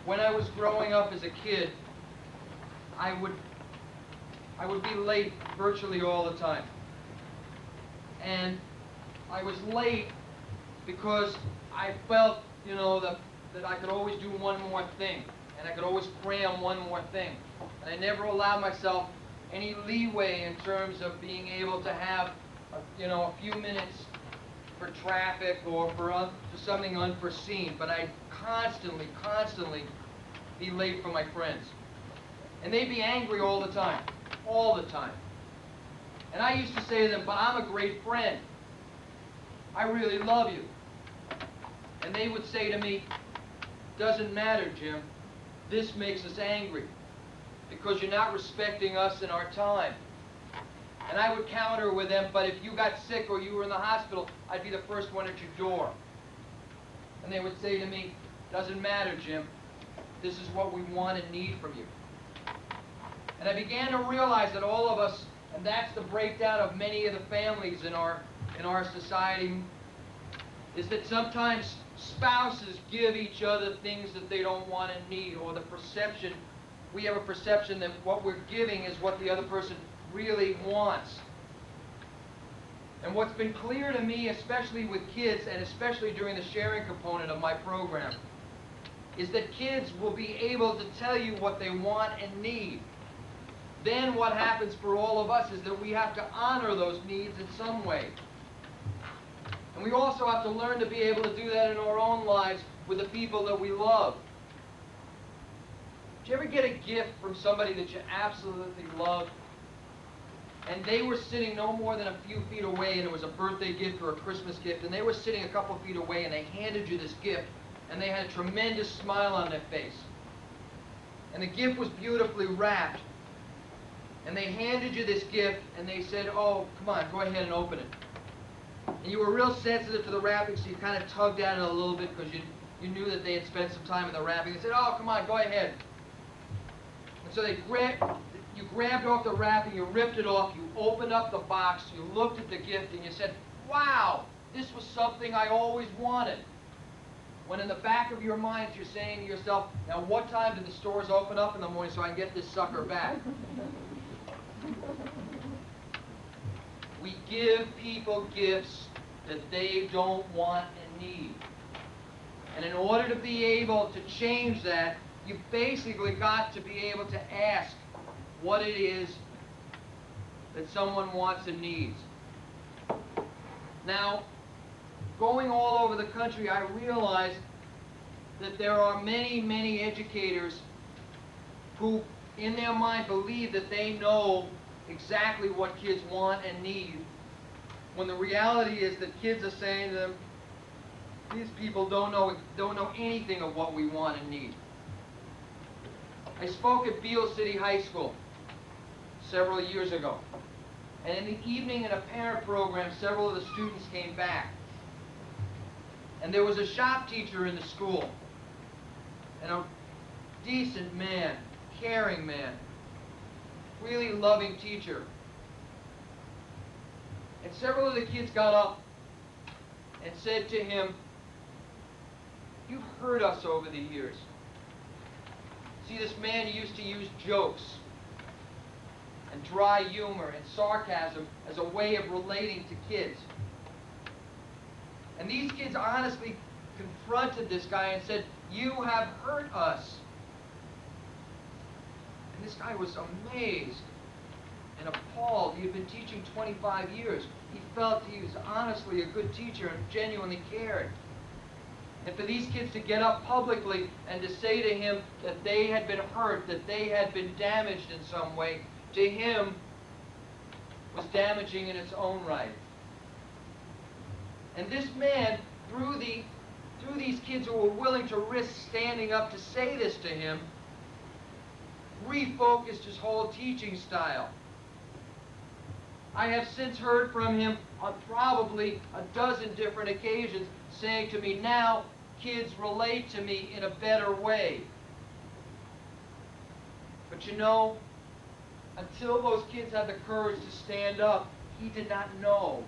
When I was growing up as a kid, I would be late virtually all the time. And I was late because I felt, you know, that I could always do one more thing. And I could always cram one more thing. And I never allowed myself any leeway in terms of being able to have, a few minutes for traffic or for something unforeseen. But I'd constantly be late for my friends. And they'd be angry all the time. All the time. And I used to say to them, but I'm a great friend. I really love you. And they would say to me, doesn't matter, Jim. This makes us angry because you're not respecting us and our time. And I would counter with them, but if you got sick or you were in the hospital, I'd be the first one at your door. And they would say to me, doesn't matter, Jim. This is what we want and need from you. And I began to realize that all of us, and that's the breakdown of many of the families in our society, is that sometimes spouses give each other things that they don't want and need, or the perception, we have a perception that what we're giving is what the other person really wants. And what's been clear to me, especially with kids, and especially during the sharing component of my program, is that kids will be able to tell you what they want and need. Then what happens for all of us is that we have to honor those needs in some way. And we also have to learn to be able to do that in our own lives with the people that we love. Did you ever get a gift from somebody that you absolutely loved, and they were sitting no more than a few feet away, and it was a birthday gift or a Christmas gift, and they were sitting a couple feet away, and they handed you this gift, and they had a tremendous smile on their face. And the gift was beautifully wrapped. And they handed you this gift, and they said, oh, come on, go ahead and open it. And you were real sensitive to the wrapping, so you kind of tugged at it a little bit because you knew that they had spent some time in the wrapping. They said, oh, come on, go ahead. And so you grabbed off the wrapping, you ripped it off, you opened up the box, you looked at the gift, and you said, wow, this was something I always wanted. When in the back of your mind, you're saying to yourself, now what time do the stores open up in the morning so I can get this sucker back? We give people gifts that they don't want and need. And in order to be able to change that, you've basically got to be able to ask what it is that someone wants and needs. Now, going all over the country, I realize that there are many, many educators who, in their mind, believe that they know exactly what kids want and need, when the reality is that kids are saying to them, these people don't know anything of what we want and need. I spoke at Beale City High School several years ago, and in the evening in a parent program, several of the students came back. And there was a shop teacher in the school, and a decent man, caring man, really loving teacher. And several of the kids got up and said to him, you've hurt us over the years. See, this man used to use jokes and dry humor and sarcasm as a way of relating to kids. And these kids honestly confronted this guy and said, you have hurt us. And this guy was amazed and appalled. He had been teaching 25 years. He felt he was honestly a good teacher and genuinely cared. And for these kids to get up publicly and to say to him that they had been hurt, that they had been damaged in some way, to him was damaging in its own right. And this man, through these kids who were willing to risk standing up to say this to him, refocused his whole teaching style. I have since heard from him on probably a dozen different occasions saying to me, now kids relate to me in a better way. But you know, until those kids had the courage to stand up, he did not know.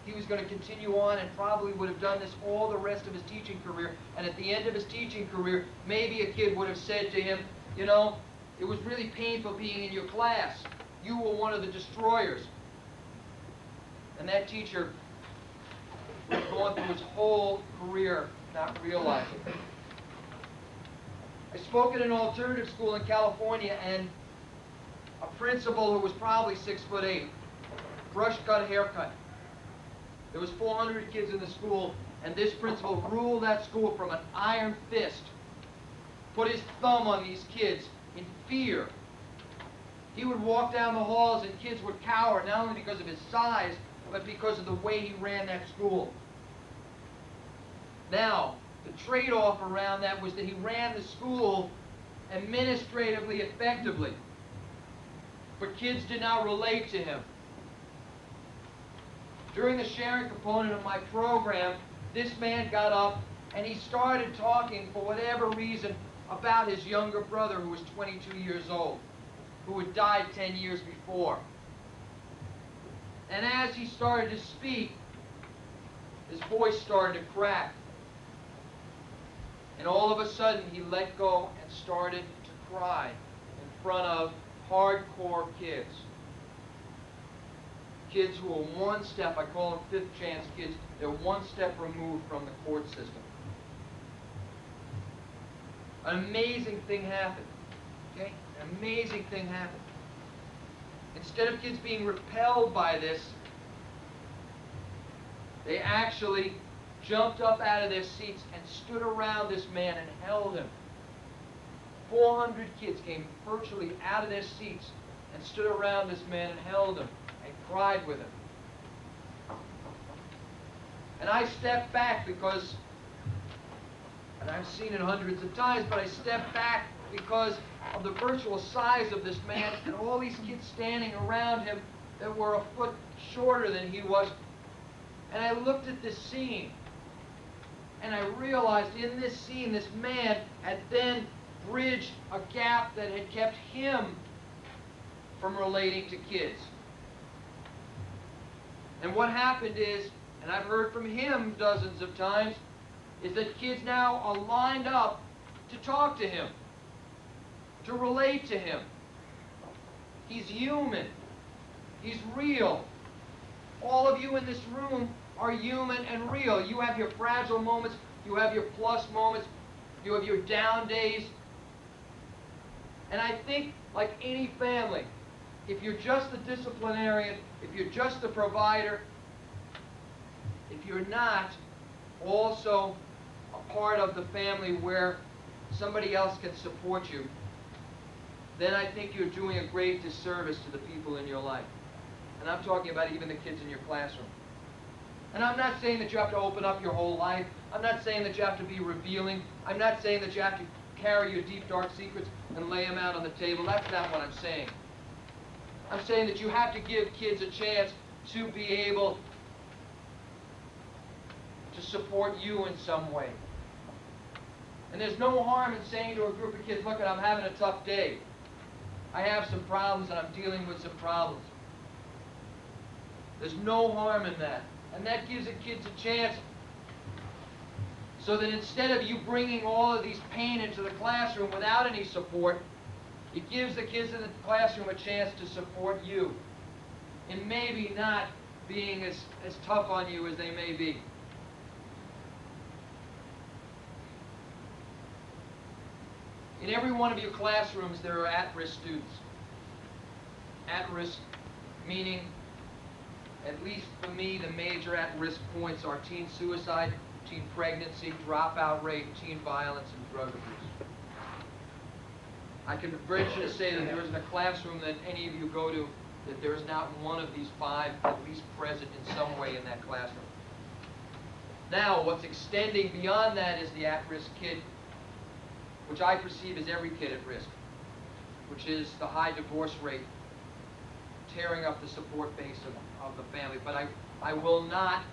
He was going to continue on and probably would have done this all the rest of his teaching career. And at the end of his teaching career, maybe a kid would have said to him, you know, it was really painful being in your class. You were one of the destroyers. And that teacher would have gone through his whole career not realizing it. I spoke at an alternative school in California, and a principal who was probably 6'8", brush cut haircut. There was 400 kids in the school, and this principal ruled that school from an iron fist, put his thumb on these kids in fear. He would walk down the halls and kids would cower, not only because of his size, but because of the way he ran that school. Now, the trade-off around that was that he ran the school administratively effectively, but kids did not relate to him. During the sharing component of my program, this man got up and he started talking, for whatever reason, about his younger brother who was 22 years old, who had died 10 years before. And as he started to speak, his voice started to crack. And all of a sudden, he let go and started to cry in front of hardcore kids. kids who are one step, I call them fifth chance kids, they're one step removed from the court system. An amazing thing happened. Okay? An amazing thing happened. Instead of kids being repelled by this, they actually jumped up out of their seats and stood around this man and held him. 400 kids came virtually out of their seats and stood around this man and held him and cried with him. And I stepped back because, and I've seen it hundreds of times, but I stepped back because of the virtual size of this man and all these kids standing around him that were a foot shorter than he was. And I looked at this scene, and I realized in this scene, this man had then bridged a gap that had kept him from relating to kids. And what happened is, and I've heard from him dozens of times, is that kids now are lined up to talk to him, to relate to him. He's human. He's real. All of you in this room are human and real. You have your fragile moments. You have your plus moments. You have your down days. And I think, like any family, if you're just the disciplinarian, if you're just the provider, if you're not also a part of the family where somebody else can support you, then I think you're doing a great disservice to the people in your life. And I'm talking about even the kids in your classroom. And I'm not saying that you have to open up your whole life. I'm not saying that you have to be revealing. I'm not saying that you have to carry your deep, dark secrets and lay them out on the table. That's not what I'm saying. I'm saying that you have to give kids a chance to be able to support you in some way. And there's no harm in saying to a group of kids, look, I'm having a tough day. I have some problems and I'm dealing with some problems. There's no harm in that. And that gives the kids a chance so that instead of you bringing all of these pain into the classroom without any support, it gives the kids in the classroom a chance to support you in maybe not being as tough on you as they may be. In every one of your classrooms, there are at-risk students. At-risk meaning, at least for me, the major at-risk points are teen suicide, teen pregnancy, dropout rate, teen violence, and drug abuse. I can venture to say that there isn't a classroom that any of you go to that there is not one of these five at least present in some way in that classroom. Now, what's extending beyond that is the at-risk kid, which I perceive as every kid at risk, which is the high divorce rate, tearing up the support base of the family. But I will not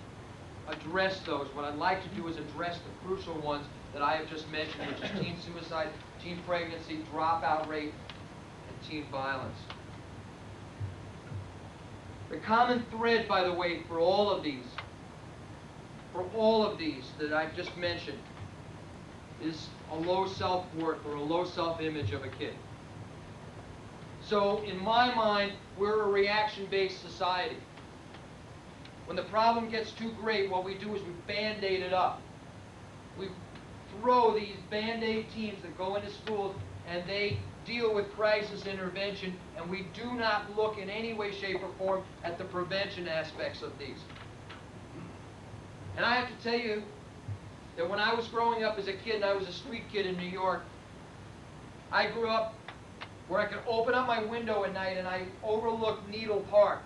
address those. What I'd like to do is address the crucial ones that I have just mentioned, which is teen suicide, teen pregnancy, dropout rate, and teen violence. The common thread, by the way, for all of these that I've just mentioned, is a low self-worth or a low self-image of a kid. So, in my mind, we're a reaction-based society. When the problem gets too great, what we do is we Band-Aid it up. We throw these Band-Aid teams that go into schools and they deal with crisis intervention, and we do not look in any way, shape, or form at the prevention aspects of these. And I have to tell you that when I was growing up as a kid, and I was a street kid in New York, I grew up where I could open up my window at night and I overlooked Needle Park.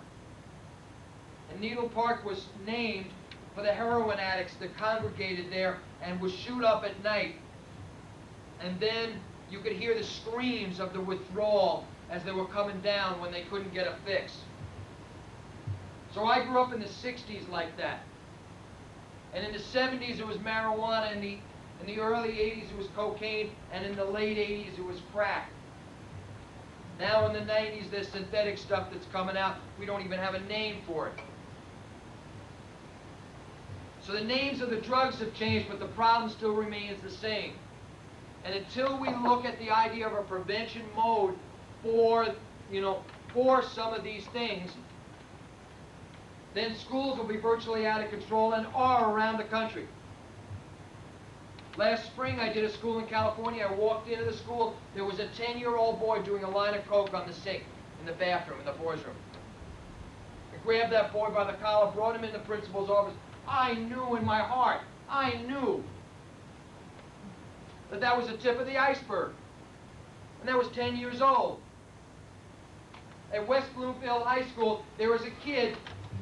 And Needle Park was named for the heroin addicts that congregated there and would shoot up at night. And then you could hear the screams of the withdrawal as they were coming down when they couldn't get a fix. So I grew up in the 60s like that. And in the 70s it was marijuana, in the early 80s it was cocaine, and in the late 80s it was crack. Now in the 90s there's synthetic stuff that's coming out. We don't even have a name for it. So the names of the drugs have changed, but the problem still remains the same. And until we look at the idea of a prevention mode for some of these things, then schools will be virtually out of control and are around the country. Last spring, I did a school in California. I walked into the school. There was a 10-year-old boy doing a line of coke on the sink in the bathroom, in the boys' room. I grabbed that boy by the collar, brought him in the principal's office. I knew in my heart, I knew that that was the tip of the iceberg. And that was 10 years old. At West Bloomfield High School, there was a kid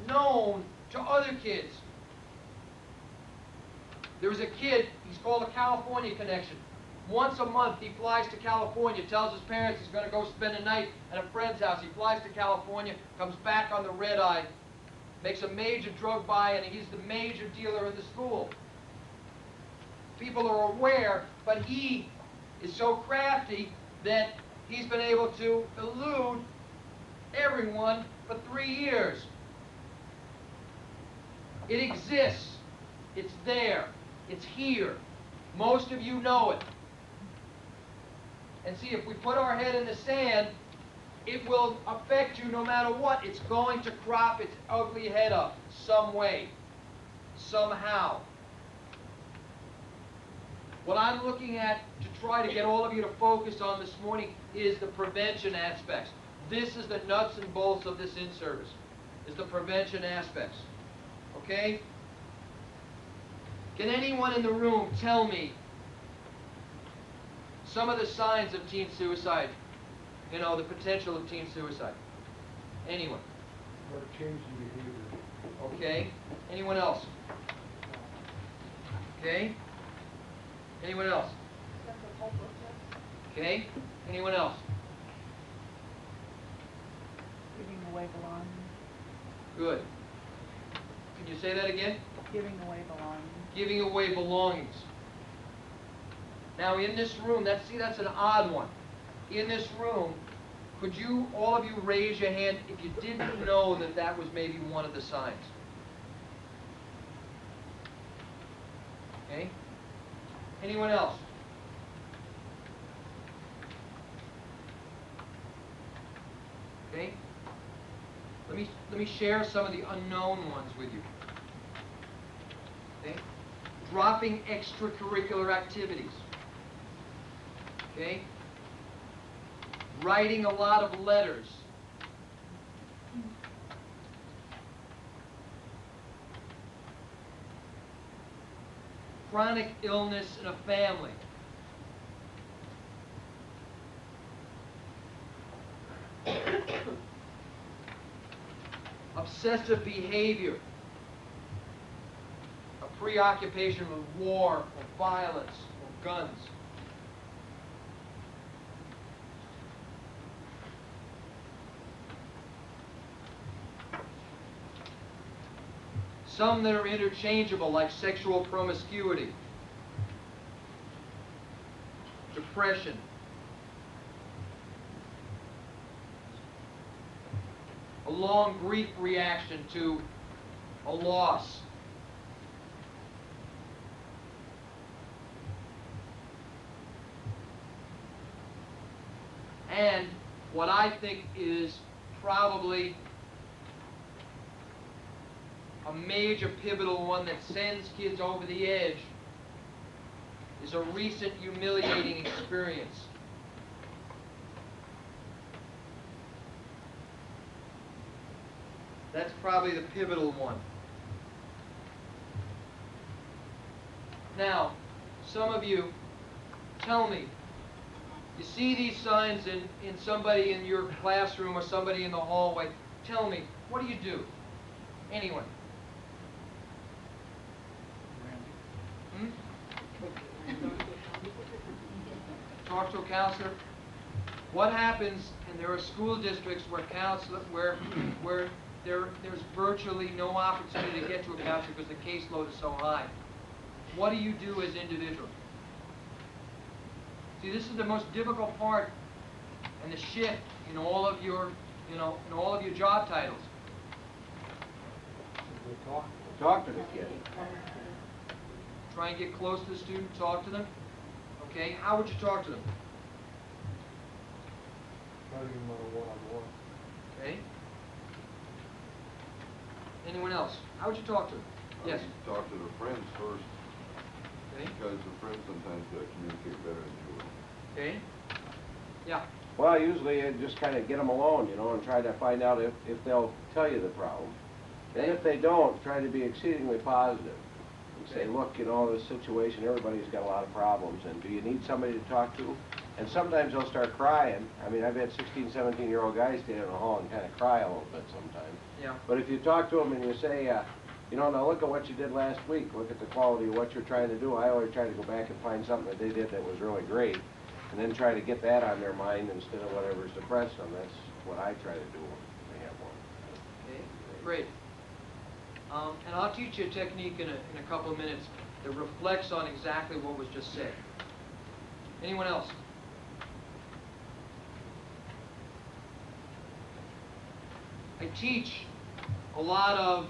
known to other kids. There was a kid, he's called a California Connection. Once a month, he flies to California, tells his parents he's going to go spend a night at a friend's house. He flies to California, comes back on the red eye, makes a major drug buy, and he's the major dealer in the school. People are aware, but he is so crafty that he's been able to elude everyone for 3 years. It exists. It's there. It's here. Most of you know it. And see, if we put our head in the sand, it will affect you no matter what. It's going to crop its ugly head up some way, somehow. What I'm looking at to try to get all of you to focus on this morning is the prevention aspects. This is the nuts and bolts of this in-service, is the prevention aspects. Okay? Can anyone in the room tell me some of the signs of teen suicide? You know, the potential of teen suicide. Anyone? Or change in behavior. Okay. Anyone else? Okay. Anyone else? Okay. Anyone else? Giving away belongings. Good. Can you say that again? Giving away belongings. Giving away belongings. Now in this room, that's an odd one. In this room, could you, all of you, raise your hand if you didn't know that that was maybe one of the signs? Okay? Anyone else? Okay? Let me share some of the unknown ones with you. Okay? Dropping extracurricular activities. Okay? Writing a lot of letters. Chronic illness in a family. Obsessive behavior. A preoccupation with war or violence or guns. Some that are interchangeable, like sexual promiscuity, depression, a long grief reaction to a loss, and what I think is probably a major pivotal one that sends kids over the edge is a recent humiliating experience. That's probably the pivotal one. Now, some of you, tell me, you see these signs in somebody in your classroom or somebody in the hallway, tell me, what do you do? Anyone? Hmm? Talk to a counselor. What happens, and there are school districts where there's virtually no opportunity to get to a counselor because the caseload is so high. What do you do as individuals? See, this is the most difficult part and the shift in all of your, in all of your job titles. Talk to the kid. Try and get close to the student, talk to them. Okay, how would you talk to them? Try to give them a one-on-one. Okay. Anyone else? How would you talk to them? Yes. Talk to the friends first, Okay. because the friends sometimes communicate better than you will. Okay. Yeah. Well, usually I just kind of get them alone, you know, and try to find out if they'll tell you the problem. And if they don't, try to be exceedingly positive. And say, Okay. look, you know, this situation, everybody's got a lot of problems, and do you need somebody to talk to? And sometimes they'll start crying. I mean, I've had 16, 17-year-old guys stand in the hall and kind of cry a little bit sometimes. Yeah. But if you talk to them and you say, you know, now look at what you did last week, look at the quality of what you're trying to do, I always try to go back and find something that they did that was really great, and then try to get that on their mind instead of whatever's depressed them. That's what I try to do when they have one. Okay. Great. And I'll teach you a technique in a couple of minutes that reflects on exactly what was just said. Anyone else? I teach a lot of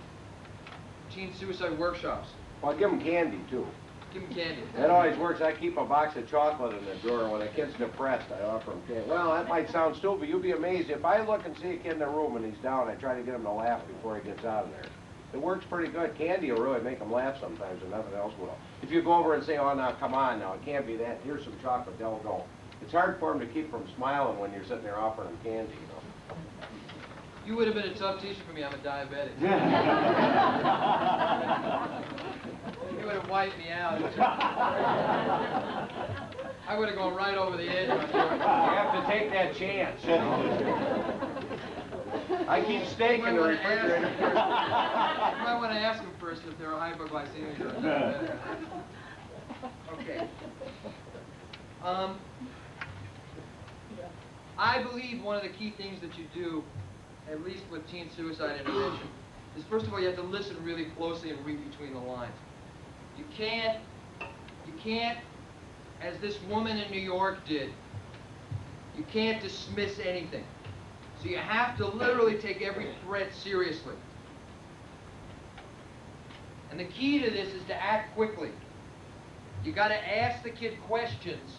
teen suicide workshops. Well, I give them candy, too. Give them candy. That always works. I keep a box of chocolate in the drawer. When a kid's depressed, I offer him candy. Well, that might sound stupid. You'll be amazed. If I look and see a kid in the room and he's down, I try to get him to laugh before he gets out of there. It works pretty good. Candy will really make them laugh sometimes, and nothing else will. If you go over and say, oh, now, come on, now, it can't be that. Here's some chocolate. They'll go. It's hard for them to keep from smiling when you're sitting there offering them candy, you know. You would have been a tough teacher for me. I'm a diabetic. You would have wiped me out. I would have gone right over the edge. You have to take that chance. I keep steak in the refrigerator. You might want to ask them first if they're hypoglycemic or diabetic. Okay. I believe one of the key things that you do, at least with teen suicide intervention, is first of all you have to listen really closely and read between the lines. You can't, as this woman in New York did, you can't dismiss anything. So you have to literally take every threat seriously. And the key to this is to act quickly. You got to ask the kid questions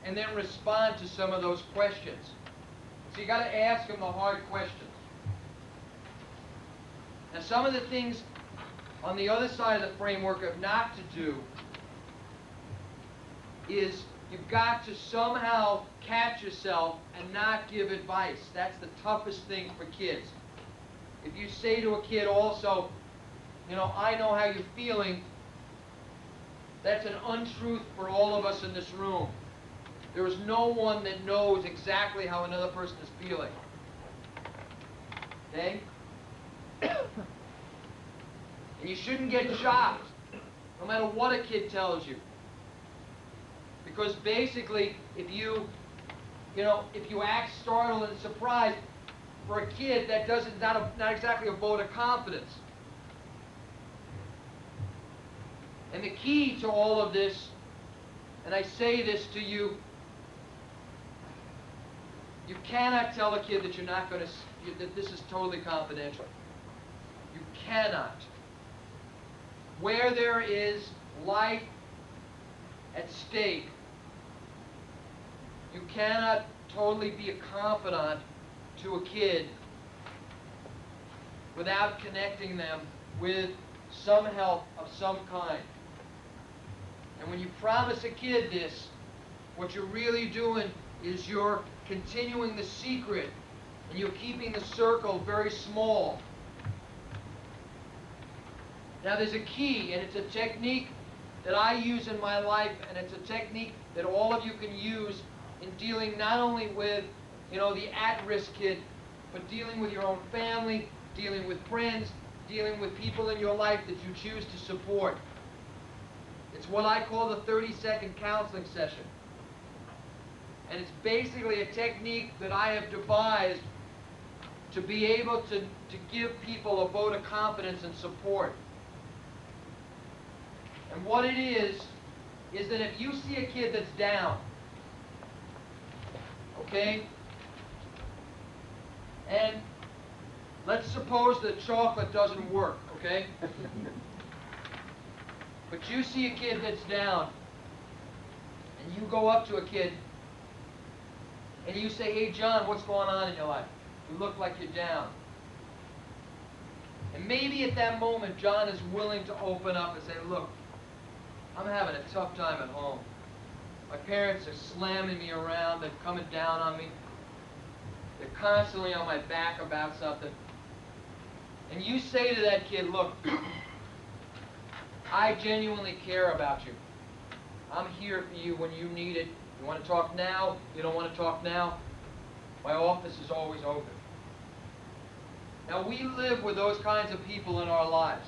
and then respond to some of those questions. So you got to ask them the hard questions. Now some of the things on the other side of the framework of not to do is you've got to somehow catch yourself and not give advice. That's the toughest thing for kids. If you say to a kid also, you know, I know how you're feeling, that's an untruth for all of us in this room. There is no one that knows exactly how another person is feeling. Okay? And you shouldn't get shocked, no matter what a kid tells you. Because basically, if you act startled and surprised, for a kid, that doesn't, not exactly a vote of confidence. And the key to all of this, and I say this to you, you cannot tell a kid that you're not going to, that this is totally confidential. You cannot. Where there is life at stake, you cannot totally be a confidant to a kid without connecting them with some help of some kind. And when you promise a kid this, what you're really doing is you're continuing the secret and you're keeping the circle very small. Now there's a key, and it's a technique that I use in my life, and it's a technique that all of you can use in dealing not only with, the at-risk kid, but dealing with your own family, dealing with friends, dealing with people in your life that you choose to support. It's what I call the 30-second counseling session. And it's basically a technique that I have devised to be able to give people a vote of confidence and support. And what it is that if you see a kid that's down, okay, and let's suppose that chocolate doesn't work, okay? But you see a kid that's down, and you go up to a kid, and you say, hey, John, what's going on in your life? You look like you're down. And maybe at that moment, John is willing to open up and say, look, I'm having a tough time at home. My parents are slamming me around, they're coming down on me. They're constantly on my back about something. And you say to that kid, look, I genuinely care about you. I'm here for you when you need it. You want to talk now? You don't want to talk now? My office is always open. Now, we live with those kinds of people in our lives.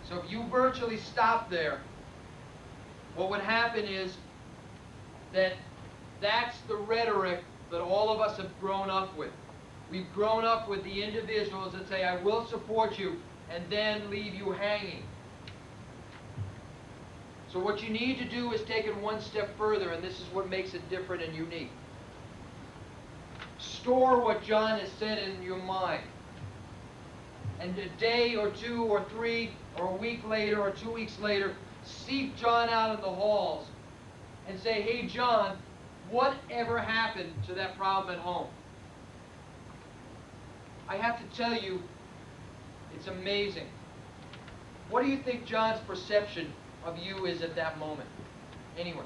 So if you virtually stop there, what would happen is that that's the rhetoric that all of us have grown up with. We've grown up with the individuals that say, I will support you, and then leave you hanging. So what you need to do is take it one step further, and this is what makes it different and unique. Store what John has said in your mind. And a day or two or three or a week later or 2 weeks later, seek John out in the halls and say, hey John, whatever happened to that problem at home? I have to tell you, it's amazing. What do you think John's perception of you is at that moment? Anyone?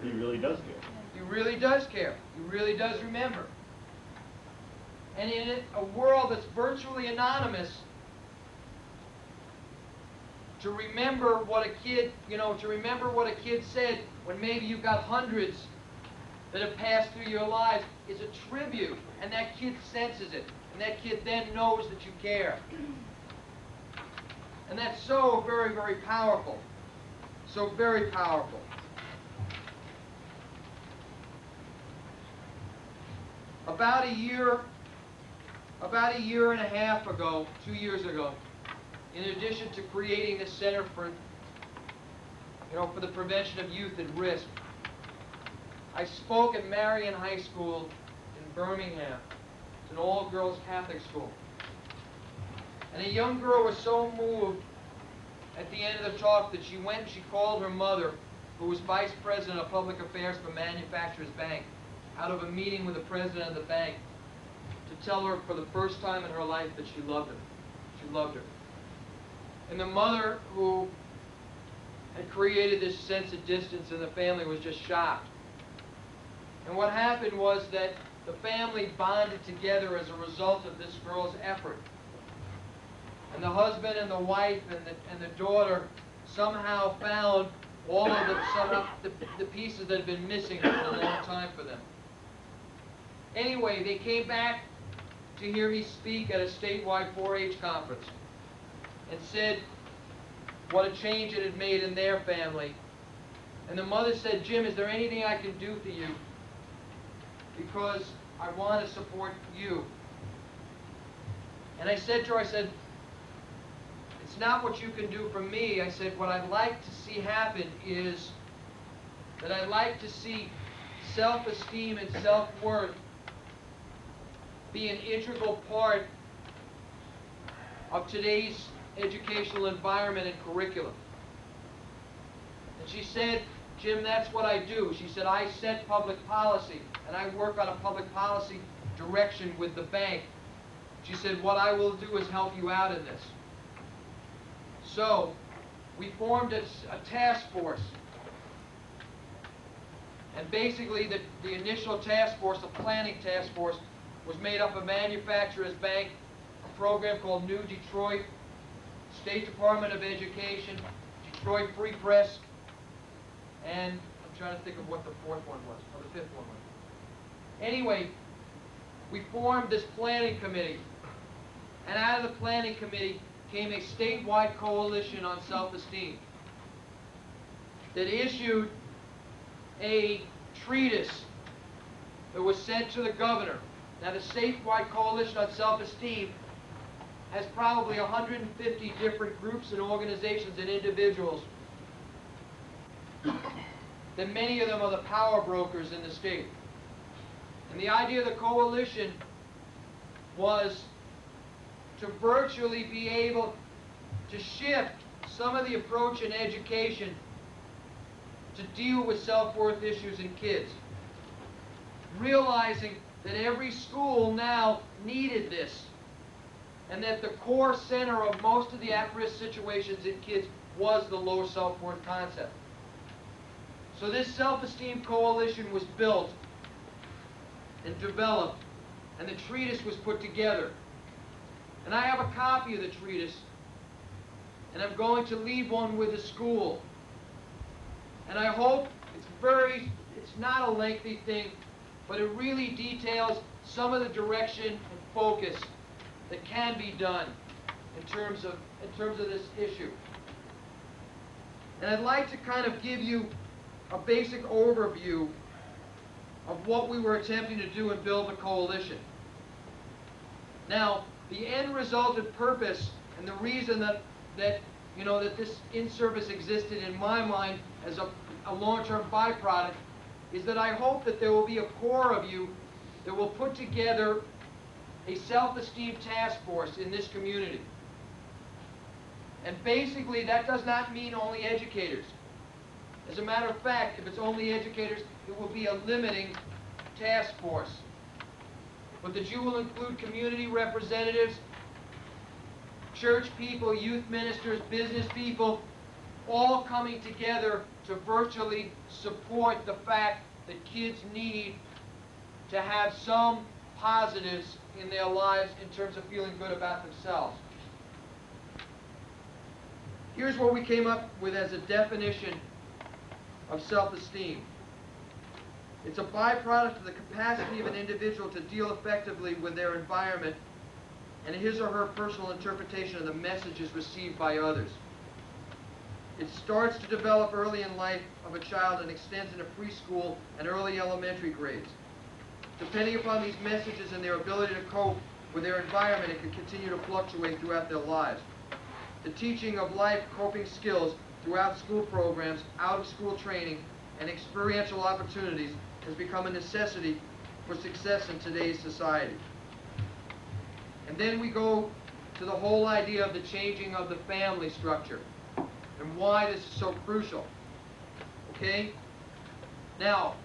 He really does care. He really does care. He really does remember. And in a world that's virtually anonymous, to remember what a kid, to remember what a kid said when maybe you've got hundreds that have passed through your lives is a tribute. And that kid senses it. And that kid then knows that you care. And that's so very, very powerful. So very powerful. About a year and a half ago, 2 years ago, in addition to creating the Center for the Prevention of Youth at Risk, I spoke at Marion High School in Birmingham. It's an all-girls Catholic school. And a young girl was so moved at the end of the talk that she went and she called her mother, who was Vice President of Public Affairs for Manufacturers Bank, out of a meeting with the president of the bank, to tell her for the first time in her life that she loved her. She loved her. And the mother, who had created this sense of distance in the family, was just shocked. And what happened was that the family bonded together as a result of this girl's effort. And the husband and the wife and the daughter somehow found all of the pieces that had been missing for a long time for them. Anyway, they came back to hear me speak at a statewide 4-H conference and said what a change it had made in their family. And the mother said, Jim, is there anything I can do for you? Because I want to support you. And I said to her, I said, it's not what you can do for me. I said, what I'd like to see happen is that I'd like to see self-esteem and self-worth be an integral part of today's educational environment and curriculum. And she said, Jim, that's what I do. She said, I set public policy, and I work on a public policy direction with the bank. She said, what I will do is help you out in this. So, we formed a task force. And basically, the initial task force, the planning task force, was made up of Manufacturers Bank, a program called New Detroit, State Department of Education, Detroit Free Press, and I'm trying to think of what the fourth one was, or the fifth one was. Anyway, we formed this planning committee, and out of the planning committee came a statewide coalition on self-esteem that issued a treatise that was sent to the governor. Now, the statewide coalition on self-esteem has probably 150 different groups and organizations and individuals. That many of them are the power brokers in the state. And the idea of the coalition was to virtually be able to shift some of the approach in education to deal with self-worth issues in kids. Realizing that every school now needed this. and that the core center of most of the at-risk situations in kids was the low self-worth concept. So this self-esteem coalition was built and developed, and the treatise was put together. And I have a copy of the treatise, and I'm going to leave one with the school. And I hope it's not a lengthy thing, but it really details some of the direction and focus that can be done in terms of this issue. And I'd like to kind of give you a basic overview of what we were attempting to do and build the coalition. Now, the end result and purpose, and the reason that this in-service existed in my mind as a long-term byproduct, is that I hope that there will be a core of you that will put together a self-esteem task force in this community. And basically, that does not mean only educators. As a matter of fact, if it's only educators, it will be a limiting task force. But that you will include community representatives, church people, youth ministers, business people, all coming together to virtually support the fact that kids need to have some positives in their lives in terms of feeling good about themselves. Here's what we came up with as a definition of self-esteem. It's a byproduct of the capacity of an individual to deal effectively with their environment and his or her personal interpretation of the messages received by others. It starts to develop early in life of a child and extends into preschool and early elementary grades. Depending upon these messages and their ability to cope with their environment, it can continue to fluctuate throughout their lives. The teaching of life coping skills throughout school programs, out-of-school training, and experiential opportunities has become a necessity for success in today's society. And then we go to the whole idea of the changing of the family structure and why this is so crucial. Okay? Now,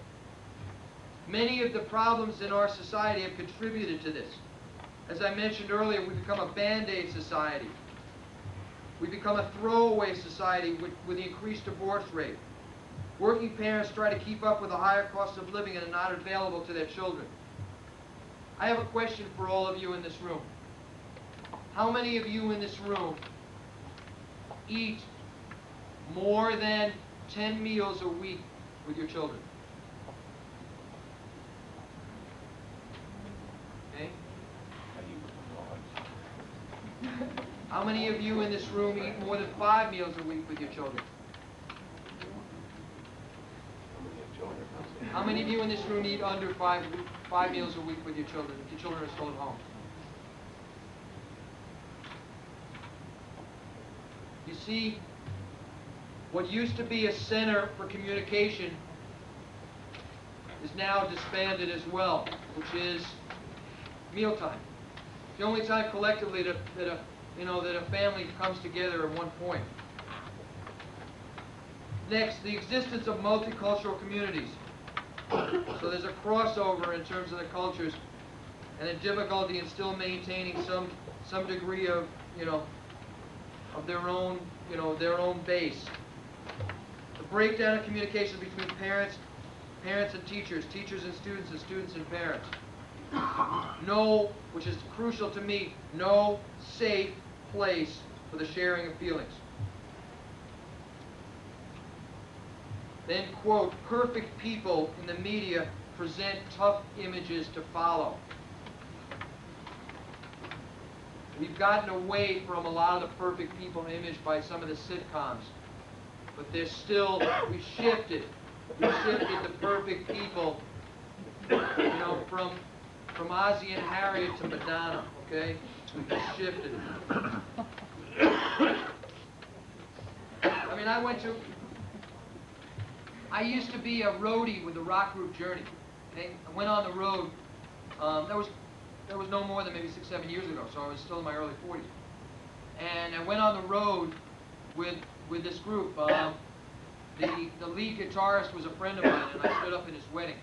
many of the problems in our society have contributed to this. As I mentioned earlier, we've become a Band-Aid society. We've become a throwaway society with the increased divorce rate. Working parents try to keep up with the higher cost of living and are not available to their children. I have a question for all of you in this room. How many of you in this room eat more than 10 meals a week with your children? Okay? How many of you in this room eat more than 5 meals a week with your children? How many of you in this room eat under five meals a week with your children, if your children are still at home? You see, what used to be a center for communication is now disbanded as well, which is mealtime. The only time collectively that a family comes together at one point. Next, the existence of multicultural communities. So there's a crossover in terms of the cultures, and a difficulty in still maintaining some degree of of their own base. The breakdown of communication between parents and teachers, teachers and students and parents. No, which is crucial to me, no safe place for the sharing of feelings. Then, quote, perfect people in the media present tough images to follow. We've gotten away from a lot of the perfect people image by some of the sitcoms. But there's still, we shifted the perfect people, from Ozzie and Harriet to Madonna, okay? We just shifted it. I mean, I used to be a roadie with the rock group Journey. Okay? I went on the road. That was no more than maybe 6-7 years ago, so I was still in my early 40s. And I went on the road with this group. The lead guitarist was a friend of mine, and I stood up at his wedding.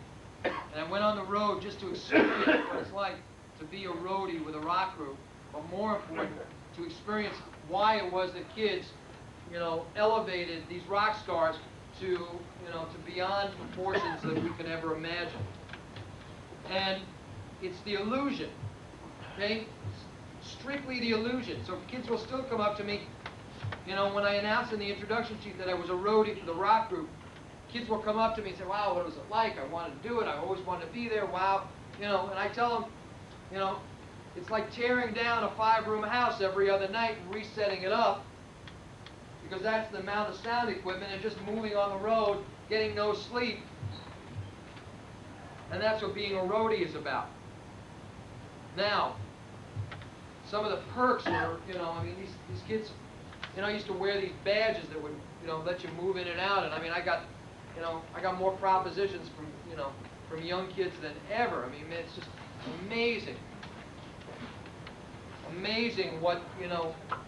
And I went on the road just to experience what it's like to be a roadie with a rock group. but more important, to experience why it was that kids, elevated these rock stars to, to beyond proportions that we could ever imagine. And it's the illusion, okay? Strictly the illusion. So kids will still come up to me, when I announced in the introduction sheet that I was a roadie for the rock group, kids will come up to me and say, wow, what was it like? I wanted to do it. I always wanted to be there. Wow. And I tell them, it's like tearing down a 5-room house every other night and resetting it up, because that's the amount of sound equipment, and just moving on the road, getting no sleep. And that's what being a roadie is about. Now, some of the perks are, these kids, used to wear these badges that would, let you move in and out. And I got more propositions from young kids than ever. It's just amazing. Amazing what,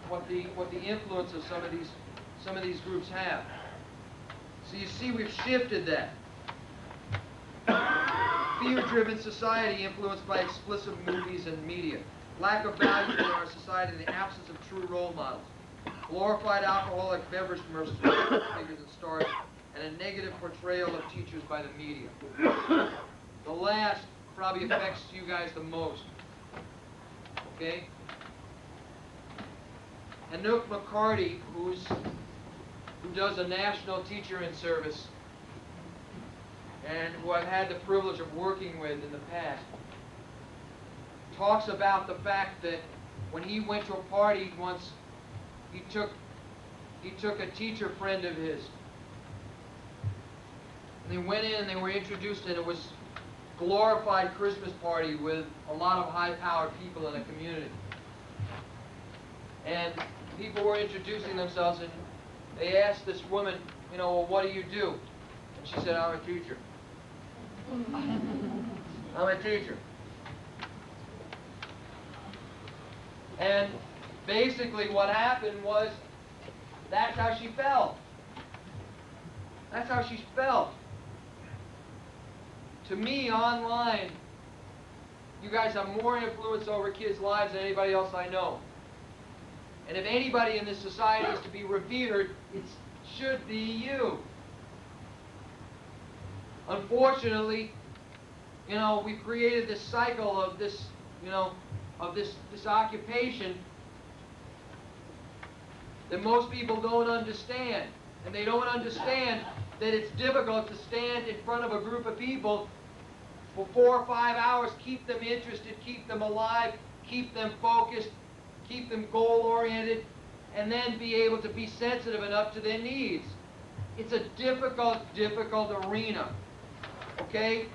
what the influence of some of these groups have. So you see, we've shifted that. Fear-driven society influenced by explicit movies and media. Lack of values in our society and the absence of true role models. Glorified alcoholic beverage commercials with figures and stars, and a negative portrayal of teachers by the media. The last probably affects you guys the most. Okay? Anouk McCarty, who does a national teacher in service, and who I've had the privilege of working with in the past, talks about the fact that when he went to a party once, he took a teacher friend of his, and they went in and they were introduced, and it was a glorified Christmas party with a lot of high-powered people in the community. And people were introducing themselves, and they asked this woman, well, what do you do? And she said, I'm a teacher. I'm a teacher. And basically what happened was, that's how she felt. That's how she felt. To me, online, you guys have more influence over kids' lives than anybody else I know. And if anybody in this society is to be revered, it should be you. Unfortunately, we've created this cycle of this, of this occupation that most people don't understand. And they don't understand that it's difficult to stand in front of a group of people for 4 or 5 hours, keep them interested, keep them alive, keep them focused, keep them goal-oriented, and then be able to be sensitive enough to their needs. It's a difficult, difficult arena, okay?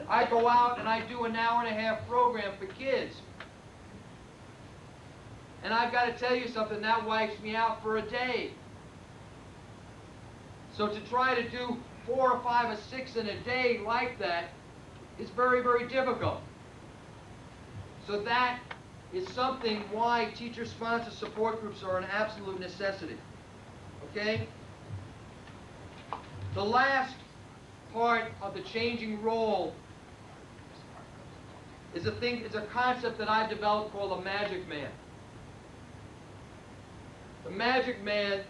I go out and I do an hour-and-a-half program for kids. And I've got to tell you something, that wipes me out for a day. So to try to do 4 or 5 or 6 in a day like that is very, very difficult. So that is something why teacher-sponsored support groups are an absolute necessity. Okay? The last part of the changing role is a concept that I've developed called a magic man. The magic man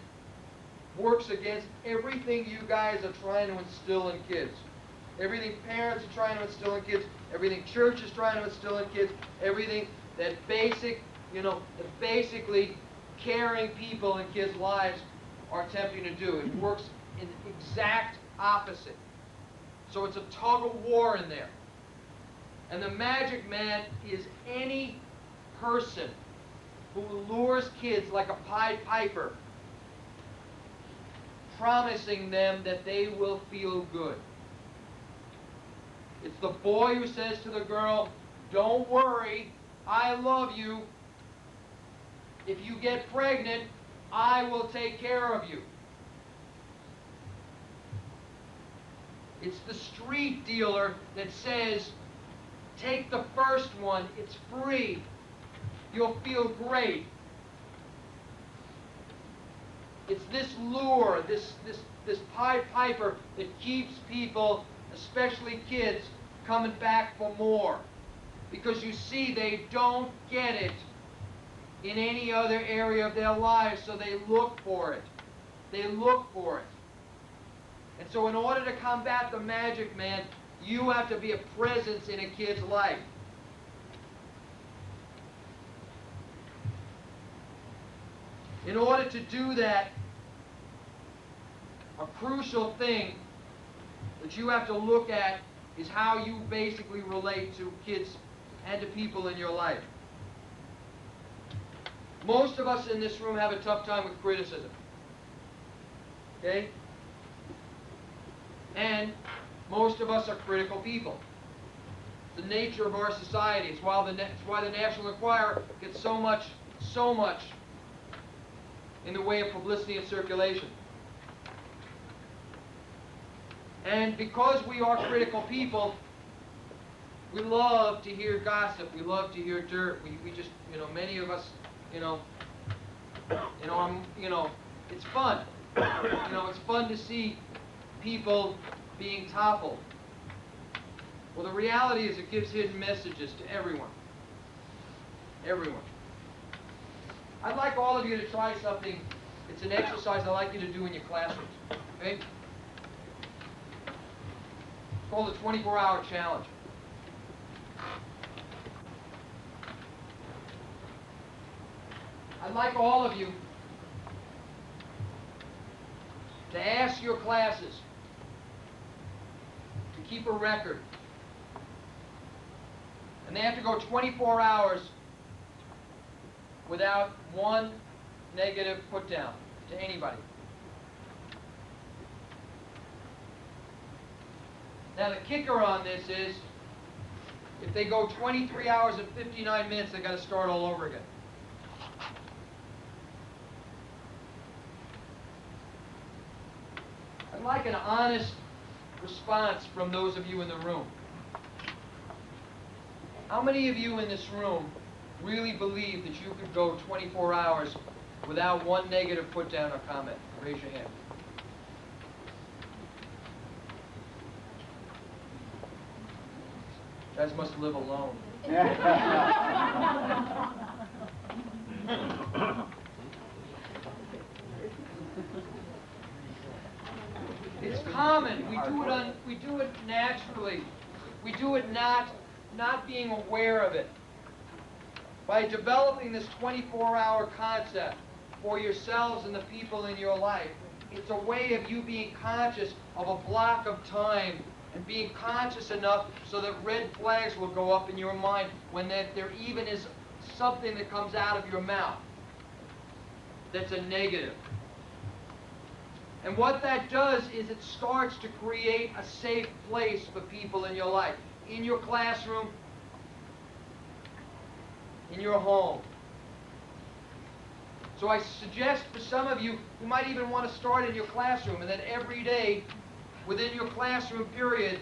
works against everything you guys are trying to instill in kids. Everything parents are trying to instill in kids, everything church is trying to instill in kids, everything that basically caring people in kids' lives are attempting to do. It works in the exact opposite. So it's a tug of war in there. And the magic man is any person who lures kids like a Pied Piper, promising them that they will feel good. It's the boy who says to the girl, don't worry, I love you. If you get pregnant, I will take care of you. It's the street dealer that says, take the first one, it's free. You'll feel great. It's this lure, this Pied Piper that keeps people, especially kids, coming back for more. Because you see, they don't get it in any other area of their lives, so they look for it. They look for it. And so in order to combat the magic man, you have to be a presence in a kid's life. In order to do that, a crucial thing that you have to look at is how you basically relate to kids and to people in your life. Most of us in this room have a tough time with criticism. Okay? And most of us are critical people. It's the nature of our society. It's why the National Enquirer gets so much in the way of publicity and circulation. And because we are critical people, we love to hear gossip. We love to hear dirt. We just, many of us, it's fun. It's fun to see people being toppled. Well, the reality is it gives hidden messages to everyone. Everyone. I'd like all of you to try something. It's an exercise I'd like you to do in your classrooms. Okay? It's called the 24-hour challenge. I'd like all of you to ask your classes to keep a record. And they have to go 24 hours without one negative put down to anybody. Now the kicker on this is, if they go 23 hours and 59 minutes, they've got to start all over again. I'd like an honest response from those of you in the room. How many of you in this room really believe that you could go 24 hours without one negative put down or comment? Raise your hand. You guys must live alone. It's common. We do it naturally. We do it not being aware of it. By developing this 24-hour concept for yourselves and the people in your life, it's a way of you being conscious of a block of time and being conscious enough so that red flags will go up in your mind when there even is something that comes out of your mouth that's a negative. And what that does is it starts to create a safe place for people in your life, in your classroom, in your home. So I suggest for some of you, you might even want to start in your classroom, and then every day within your classroom period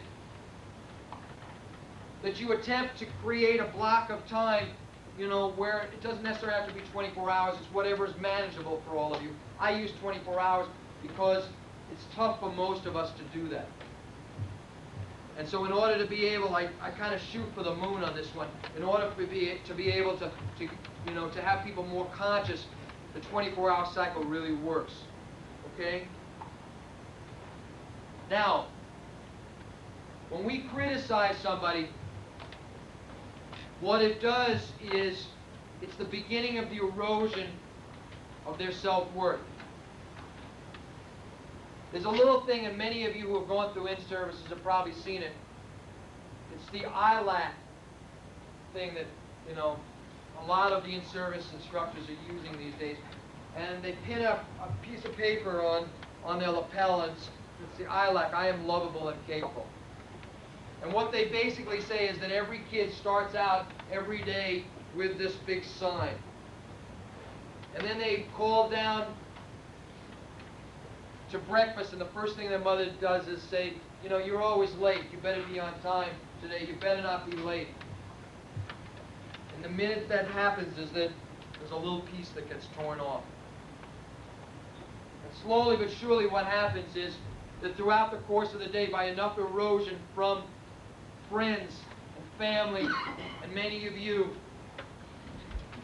that you attempt to create a block of time, where it doesn't necessarily have to be 24 hours, it's whatever is manageable for all of you. I use 24 hours because it's tough for most of us to do that. And so in order to be able, I kind of shoot for the moon on this one. In order to be able to have people more conscious, the 24-hour cycle really works. Okay? Now, when we criticize somebody, what it does is it's the beginning of the erosion of their self-worth. There's a little thing, and many of you who have gone through in-services have probably seen it. It's the ILAC thing that, a lot of the in-service instructors are using these days. And they pin a piece of paper on their lapel, and it's the ILAC, I am lovable and capable. And what they basically say is that every kid starts out every day with this big sign. And then they call down to breakfast, and the first thing their mother does is say, you're always late. You better be on time today. You better not be late. And the minute that happens is that there's a little piece that gets torn off. And slowly but surely what happens is that throughout the course of the day, by enough erosion from friends and family and many of you,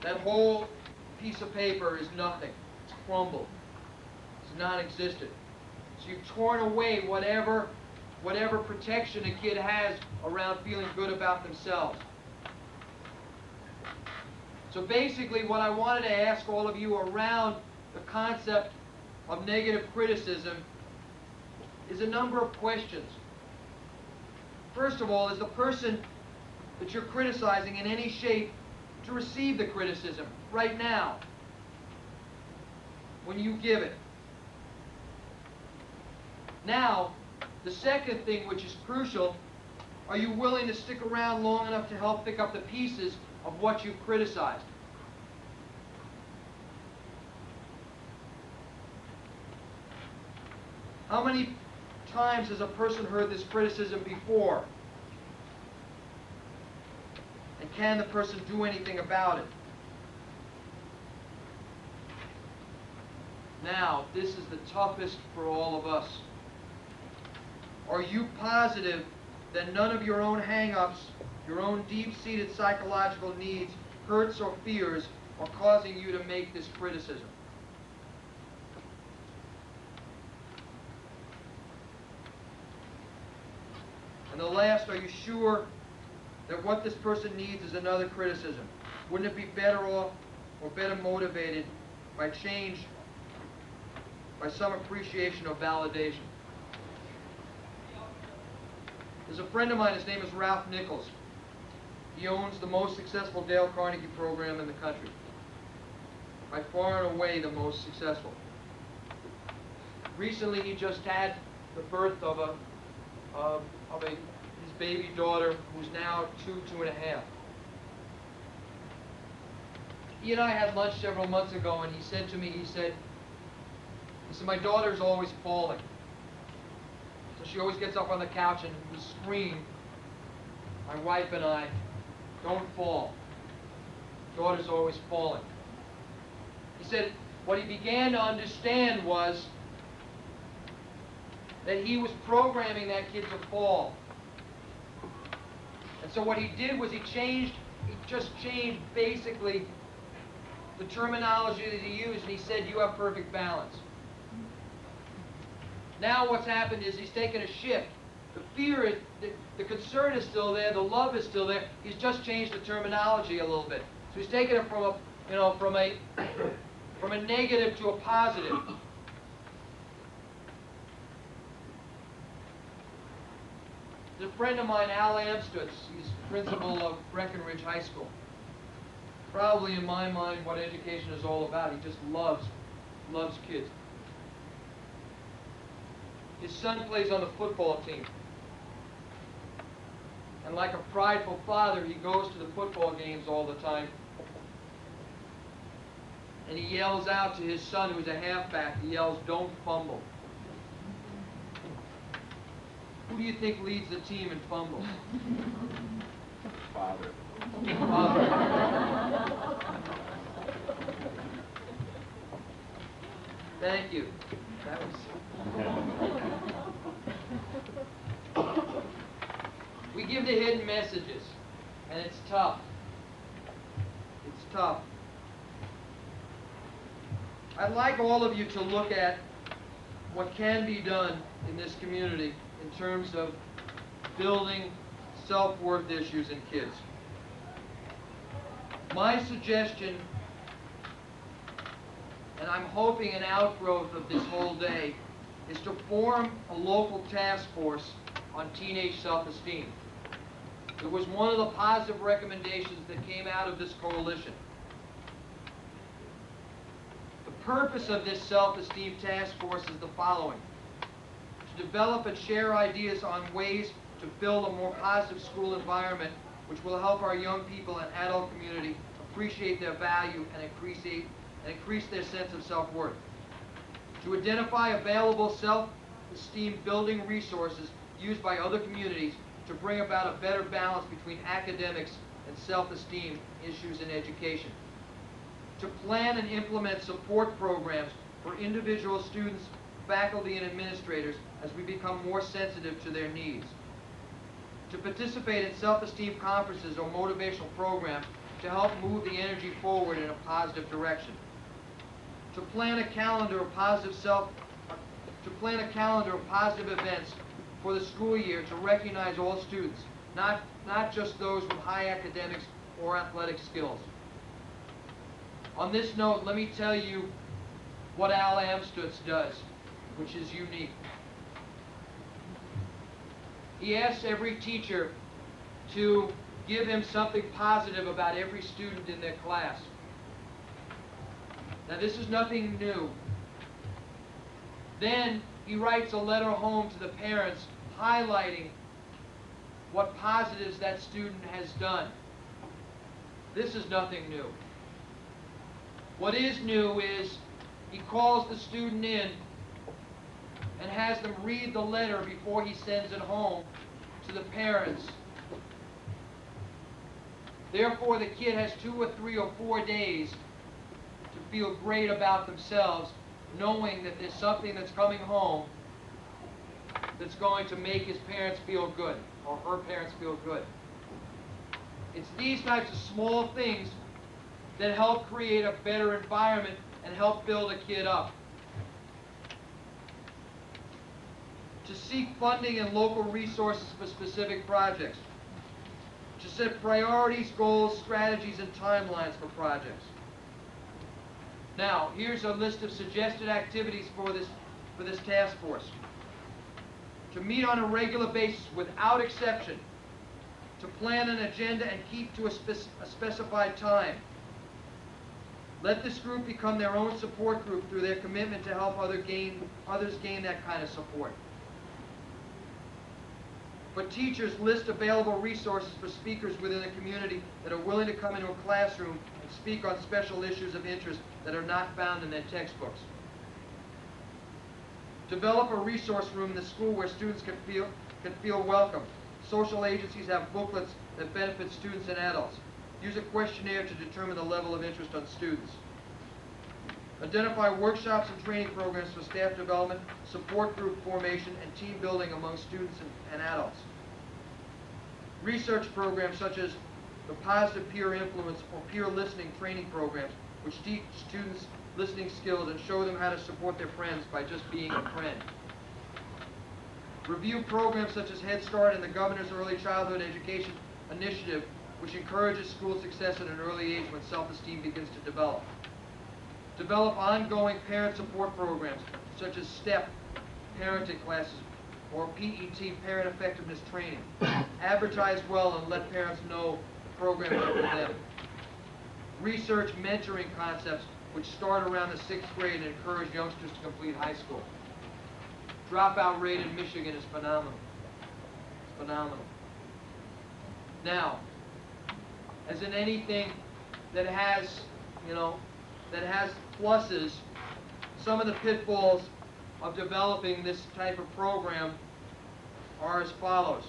that whole piece of paper is nothing. It's crumbled. It's non-existent. So you've torn away whatever protection a kid has around feeling good about themselves. So basically what I wanted to ask all of you around the concept of negative criticism is a number of questions. First of all, is the person that you're criticizing in any shape to receive the criticism right now when you give it? Now, the second thing, which is crucial, are you willing to stick around long enough to help pick up the pieces of what you've criticized? How many times has a person heard this criticism before? And can the person do anything about it? Now, this is the toughest for all of us. Are you positive that none of your own hang-ups, your own deep-seated psychological needs, hurts, or fears are causing you to make this criticism? And the last, are you sure that what this person needs is another criticism? Wouldn't it be better off or better motivated by change, by some appreciation or validation? There's a friend of mine, his name is Ralph Nichols. He owns the most successful Dale Carnegie program in the country. By far and away the most successful. Recently he just had the birth of his baby daughter, who's now 2.5. He and I had lunch several months ago, and he said to me, he said, my daughter's always falling. So she always gets up on the couch and we scream, my wife and I, don't fall. Daughter's always falling. He said what he began to understand was that he was programming that kid to fall. And so what he did was he just changed basically the terminology that he used, and he said, you have perfect balance. Now what's happened is he's taken a shift. The fear is, the concern is still there, the love is still there. He's just changed the terminology a little bit. So he's taken it from a negative to a positive. There's a friend of mine, Al Amstutz. He's principal of Breckenridge High School. Probably in my mind what education is all about. He just loves kids. His son plays on the football team. And like a prideful father, he goes to the football games all the time. And he yells out to his son, who's a halfback, he yells, don't fumble. Who do you think leads the team in fumbles? Father. Thank you. That was... We give the hidden messages, and it's tough. It's tough. I'd like all of you to look at what can be done in this community in terms of building self-worth issues in kids. My suggestion, and I'm hoping an outgrowth of this whole day, is to form a local task force on teenage self-esteem. It was one of the positive recommendations that came out of this coalition. The purpose of this self-esteem task force is the following: to develop and share ideas on ways to build a more positive school environment which will help our young people and adult community appreciate their value and increase their sense of self-worth. To identify available self-esteem building resources used by other communities to bring about a better balance between academics and self-esteem issues in education. To plan and implement support programs for individual students, faculty, and administrators as we become more sensitive to their needs. To participate in self-esteem conferences or motivational programs to help move the energy forward in a positive direction. To plan a calendar of positive events for the school year to recognize all students, not just those with high academics or athletic skills. On this note, let me tell you what Al Amstutz does, which is unique. He asks every teacher to give him something positive about every student in their class. Now, this is nothing new. Then he writes a letter home to the parents highlighting what positives that student has done. This is nothing new. What is new is he calls the student in and has them read the letter before he sends it home to the parents. Therefore, the kid has 2 or 3 or 4 days to feel great about themselves, knowing that there's something that's coming home that's going to make his parents feel good, or her parents feel good. It's these types of small things that help create a better environment and help build a kid up. To seek funding and local resources for specific projects. To set priorities, goals, strategies, and timelines for projects. Now, here's a list of suggested activities for this task force. To meet on a regular basis without exception. To plan an agenda and keep to a specified time. Let this group become their own support group through their commitment to help others gain that kind of support. For teachers, list available resources for speakers within the community that are willing to come into a classroom and speak on special issues of interest that are not found in their textbooks. Develop a resource room in the school where students can feel welcome. Social agencies have booklets that benefit students and adults. Use a questionnaire to determine the level of interest on students. Identify workshops and training programs for staff development, support group formation, and team building among students and adults. Research programs such as the Positive Peer Influence or Peer Listening training programs, which teach students listening skills and show them how to support their friends by just being a friend. Review programs such as Head Start and the Governor's Early Childhood Education Initiative, which encourages school success at an early age when self-esteem begins to develop. Develop ongoing parent support programs, such as STEP, parenting classes, or PET, parent effectiveness training. Advertise well and let parents know the programs are for them. Research mentoring concepts, which start around the 6th grade and encourage youngsters to complete high school. Dropout rate in Michigan is phenomenal. It's phenomenal. Now, as in anything that has, that has pluses, some of the pitfalls of developing this type of program are as follows.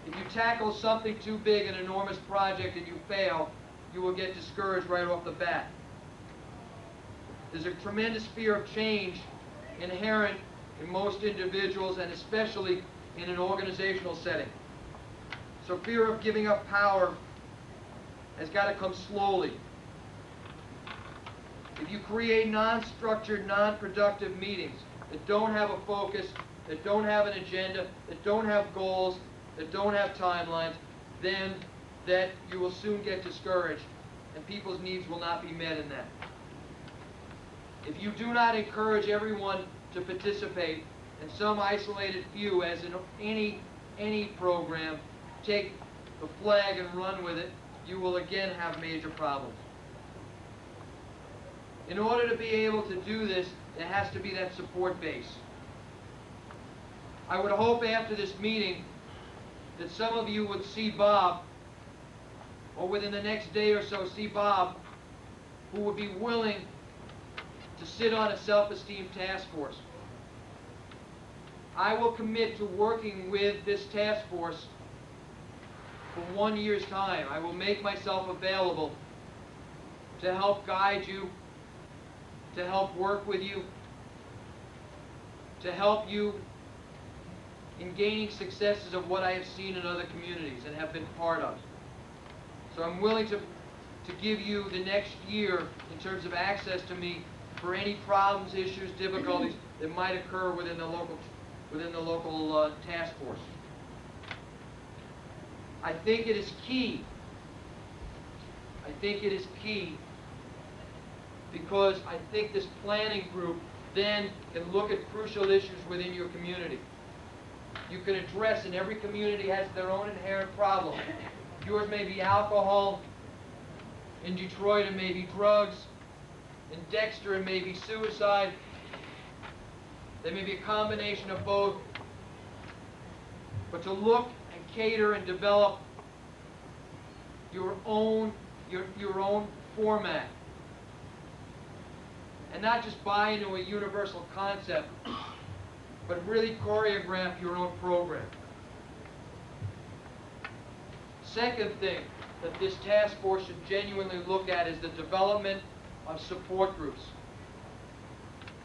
If you tackle something too big, an enormous project, and you fail, you will get discouraged right off the bat. There's a tremendous fear of change inherent in most individuals, and especially in an organizational setting. So fear of giving up power has got to come slowly. If you create non-structured, non-productive meetings that don't have a focus, that don't have an agenda, that don't have goals, that don't have timelines, then that you will soon get discouraged and people's needs will not be met in that. If you do not encourage everyone to participate, and some isolated few, as in any program, take the flag and run with it, you will again have major problems. In order to be able to do this, there has to be that support base. I would hope after this meeting that some of you would see Bob, or within the next day or so see Bob, who would be willing to sit on a self-esteem task force. I will commit to working with this task force for 1 year's time. I will make myself available to help guide you, to help work with you, to help you in gaining successes of what I have seen in other communities and have been part of. So I'm willing to give you the next year in terms of access to me for any problems, issues, difficulties that might occur within the local task force. I think it is key. I think it is key because I think this planning group then can look at crucial issues within your community. You can address, and every community has their own inherent problem. Yours may be alcohol. In Detroit, it may be drugs. In Dexter, it may be suicide. There may be a combination of both. But to look and cater and develop your own format. And not just buy into a universal concept, but really choreograph your own program. Second thing that this task force should genuinely look at is the development of support groups.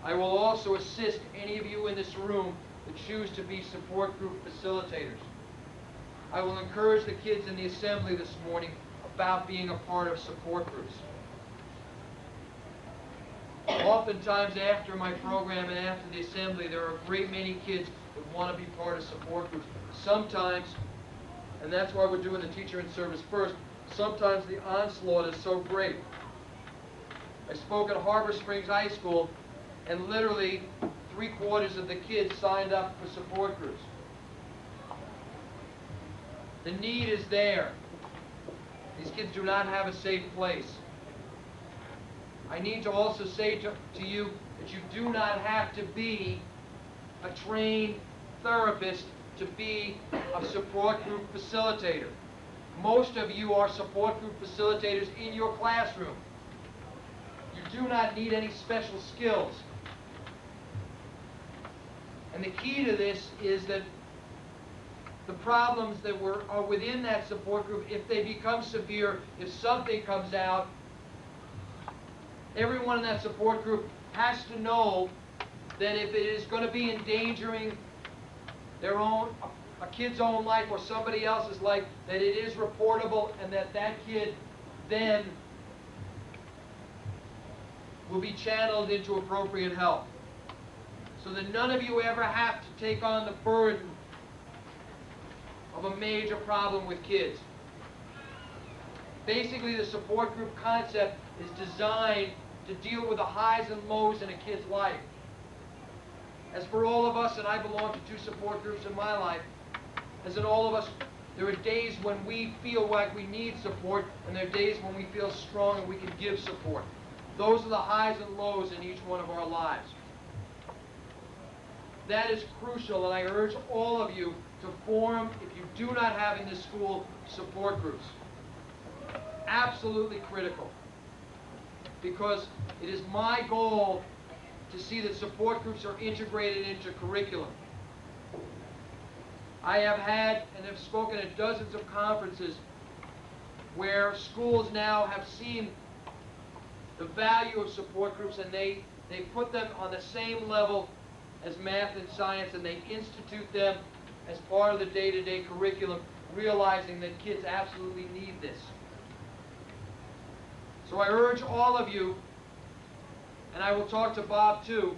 I will also assist any of you in this room that choose to be support group facilitators. I will encourage the kids in the assembly this morning about being a part of support groups. Oftentimes after my program and after the assembly, there are a great many kids that want to be part of support groups. Sometimes, and that's why we're doing the teacher in service first, sometimes the onslaught is so great. I spoke at Harbor Springs High School, and literally 3/4 of the kids signed up for support groups. The need is there. These kids do not have a safe place. I need to also say to you that you do not have to be a trained therapist to be a support group facilitator. Most of you are support group facilitators in your classroom. You do not need any special skills. And the key to this is that the problems that are within that support group, if they become severe, if something comes out, everyone in that support group has to know that if it is going to be endangering their own, a kid's own life or somebody else's life, that it is reportable and that that kid then will be channeled into appropriate help. So that none of you ever have to take on the burden of a major problem with kids. Basically, the support group concept is designed to deal with the highs and lows in a kid's life. As for all of us, and I belong to 2 support groups in my life, as in all of us, there are days when we feel like we need support, and there are days when we feel strong and we can give support. Those are the highs and lows in each one of our lives. That is crucial, and I urge all of you to form, if you do not have in this school, support groups. Absolutely critical. Because it is my goal to see that support groups are integrated into curriculum. I have had and have spoken at dozens of conferences where schools now have seen the value of support groups, and they put them on the same level as math and science, and they institute them as part of the day-to-day curriculum, realizing that kids absolutely need this. So I urge all of you, and I will talk to Bob too,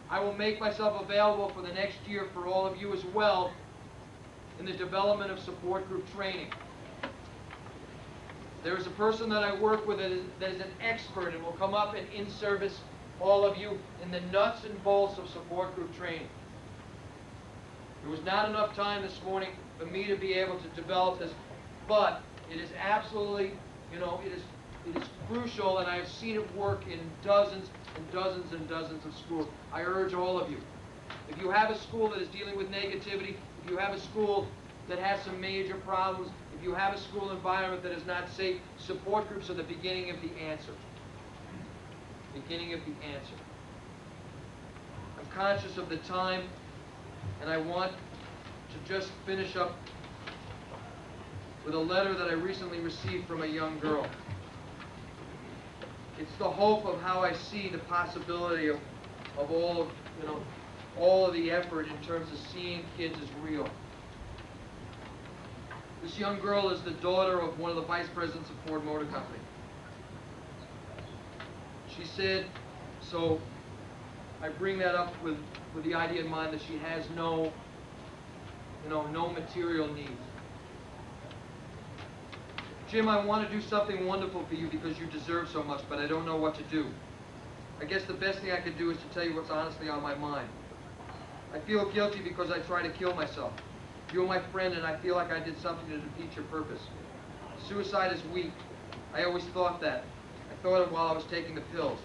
I will make myself available for the next year for all of you as well in the development of support group training. There is a person that I work with that is an expert and will come up and in-service all of you in the nuts and bolts of support group training. There was not enough time this morning for me to be able to develop this, but it is absolutely, it is crucial, and I've seen it work in dozens and dozens and dozens of schools. I urge all of you, if you have a school that is dealing with negativity, if you have a school that has some major problems, if you have a school environment that is not safe, support groups are the beginning of the answer. Beginning of the answer. I'm conscious of the time, and I want to just finish up with a letter that I recently received from a young girl. It's the hope of how I see the possibility of all of the effort in terms of seeing kids as real. This young girl is the daughter of one of the vice presidents of Ford Motor Company. She said, so I bring that up with the idea in mind that she has no material needs. Jim, I want to do something wonderful for you because you deserve so much, but I don't know what to do. I guess the best thing I could do is to tell you what's honestly on my mind. I feel guilty because I tried to kill myself. You're my friend, and I feel like I did something to defeat your purpose. Suicide is weak. I always thought that. I thought it while I was taking the pills.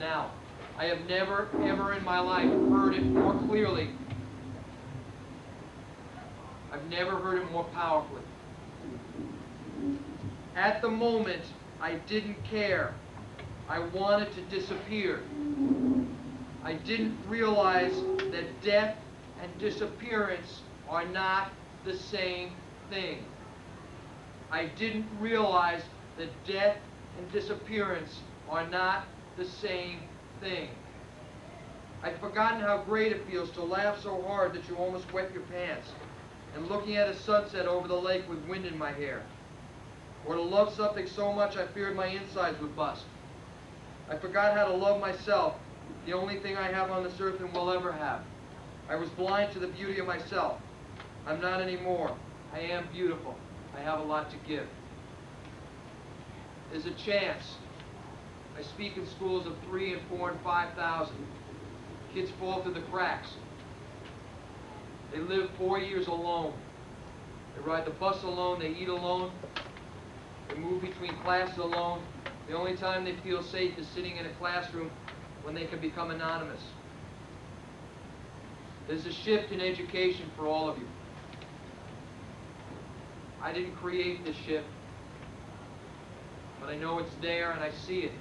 Now, I have never, ever in my life heard it more clearly. I've never heard it more powerfully. At the moment, I didn't care. I wanted to disappear. I didn't realize that death and disappearance are not the same thing. I didn't realize that death and disappearance are not the same thing. I'd forgotten how great it feels to laugh so hard that you almost wet your pants, and looking at a sunset over the lake with wind in my hair, or to love something so much I feared my insides would bust. I forgot how to love myself, the only thing I have on this earth and will ever have. I was blind to the beauty of myself. I'm not anymore. I am beautiful. I have a lot to give. There's a chance. I speak in schools of 3 and 4 and 5,000. Kids fall through the cracks. They live 4 years alone. They ride the bus alone. They eat alone. They move between classes alone. The only time they feel safe is sitting in a classroom when they can become anonymous. There's a shift in education for all of you. I didn't create this shift, but I know it's there and I see it.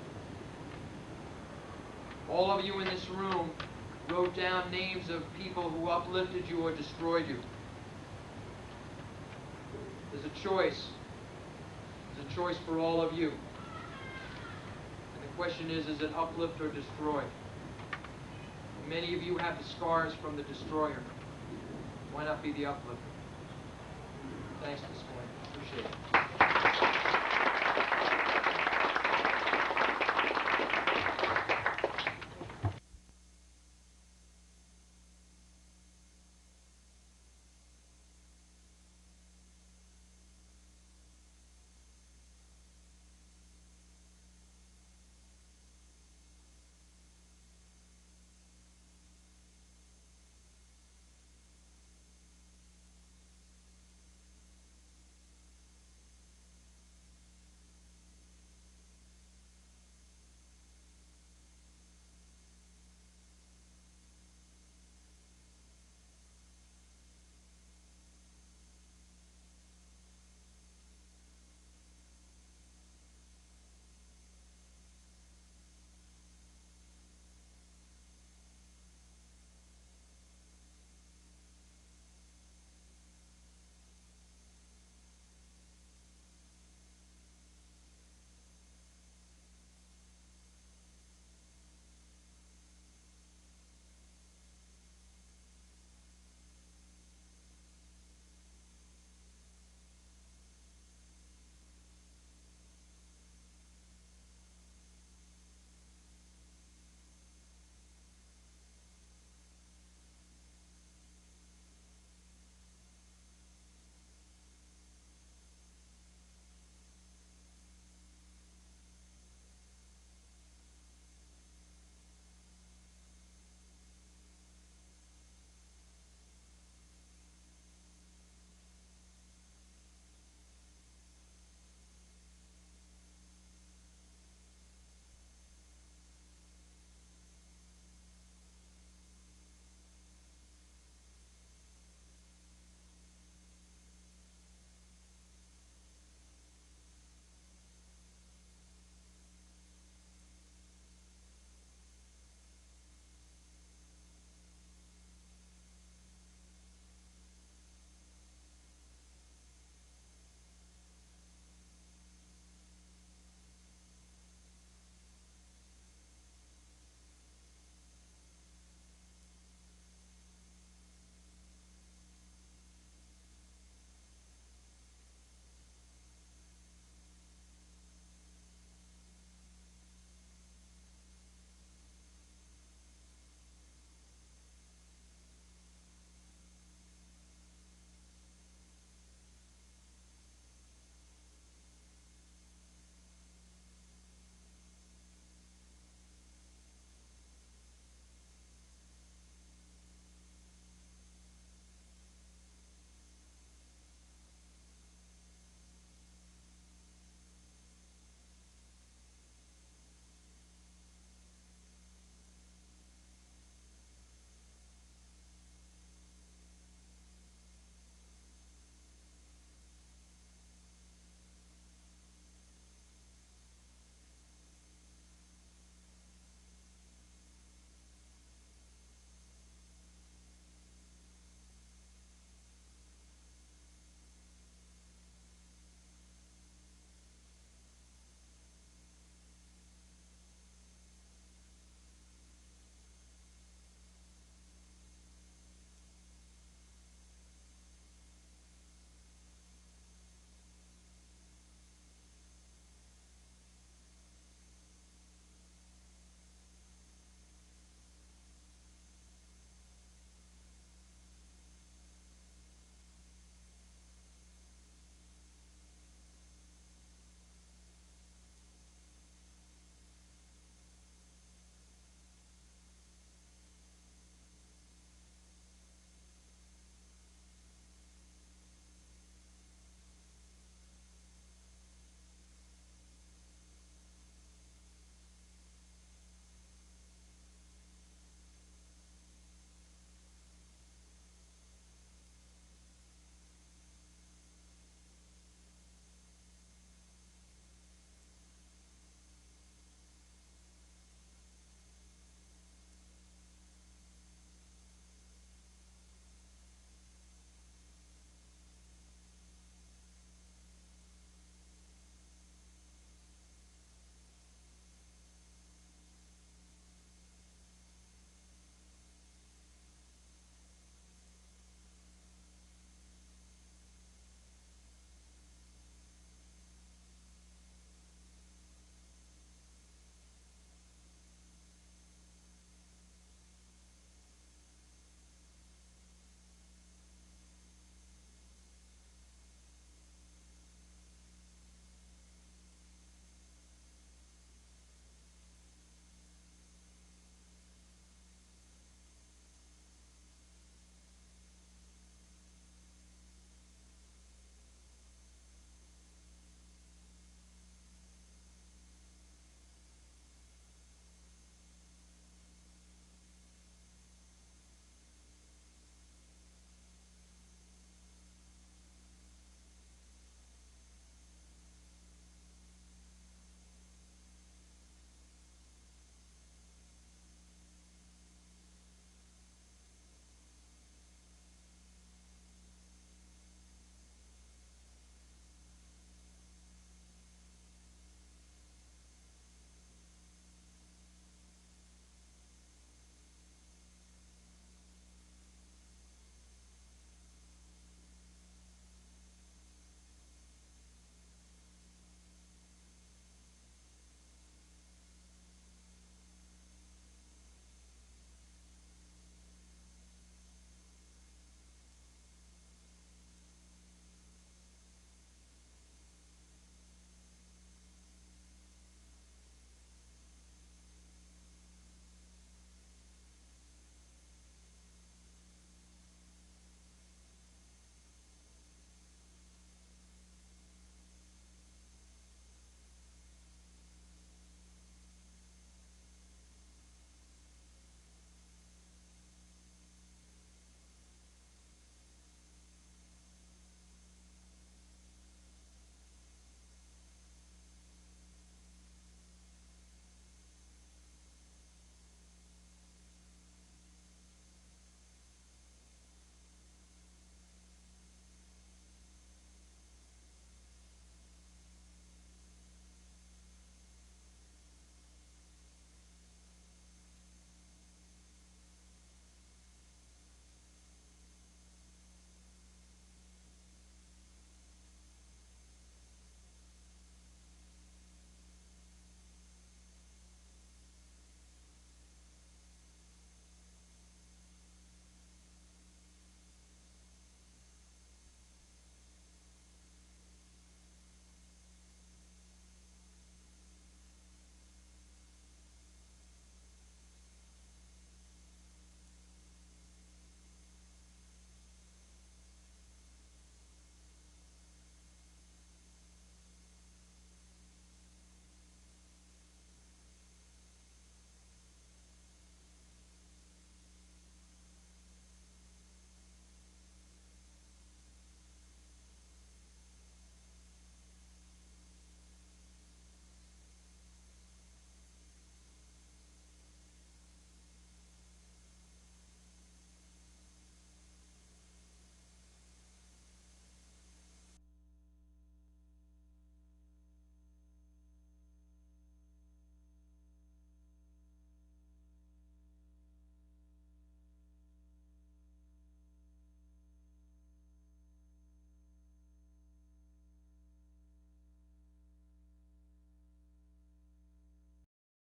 All of you in this room wrote down names of people who uplifted you or destroyed you. There's a choice. There's a choice for all of you. And the question is it uplift or destroy? Many of you have the scars from the destroyer. Why not be the uplifter? Thanks this morning. Appreciate it.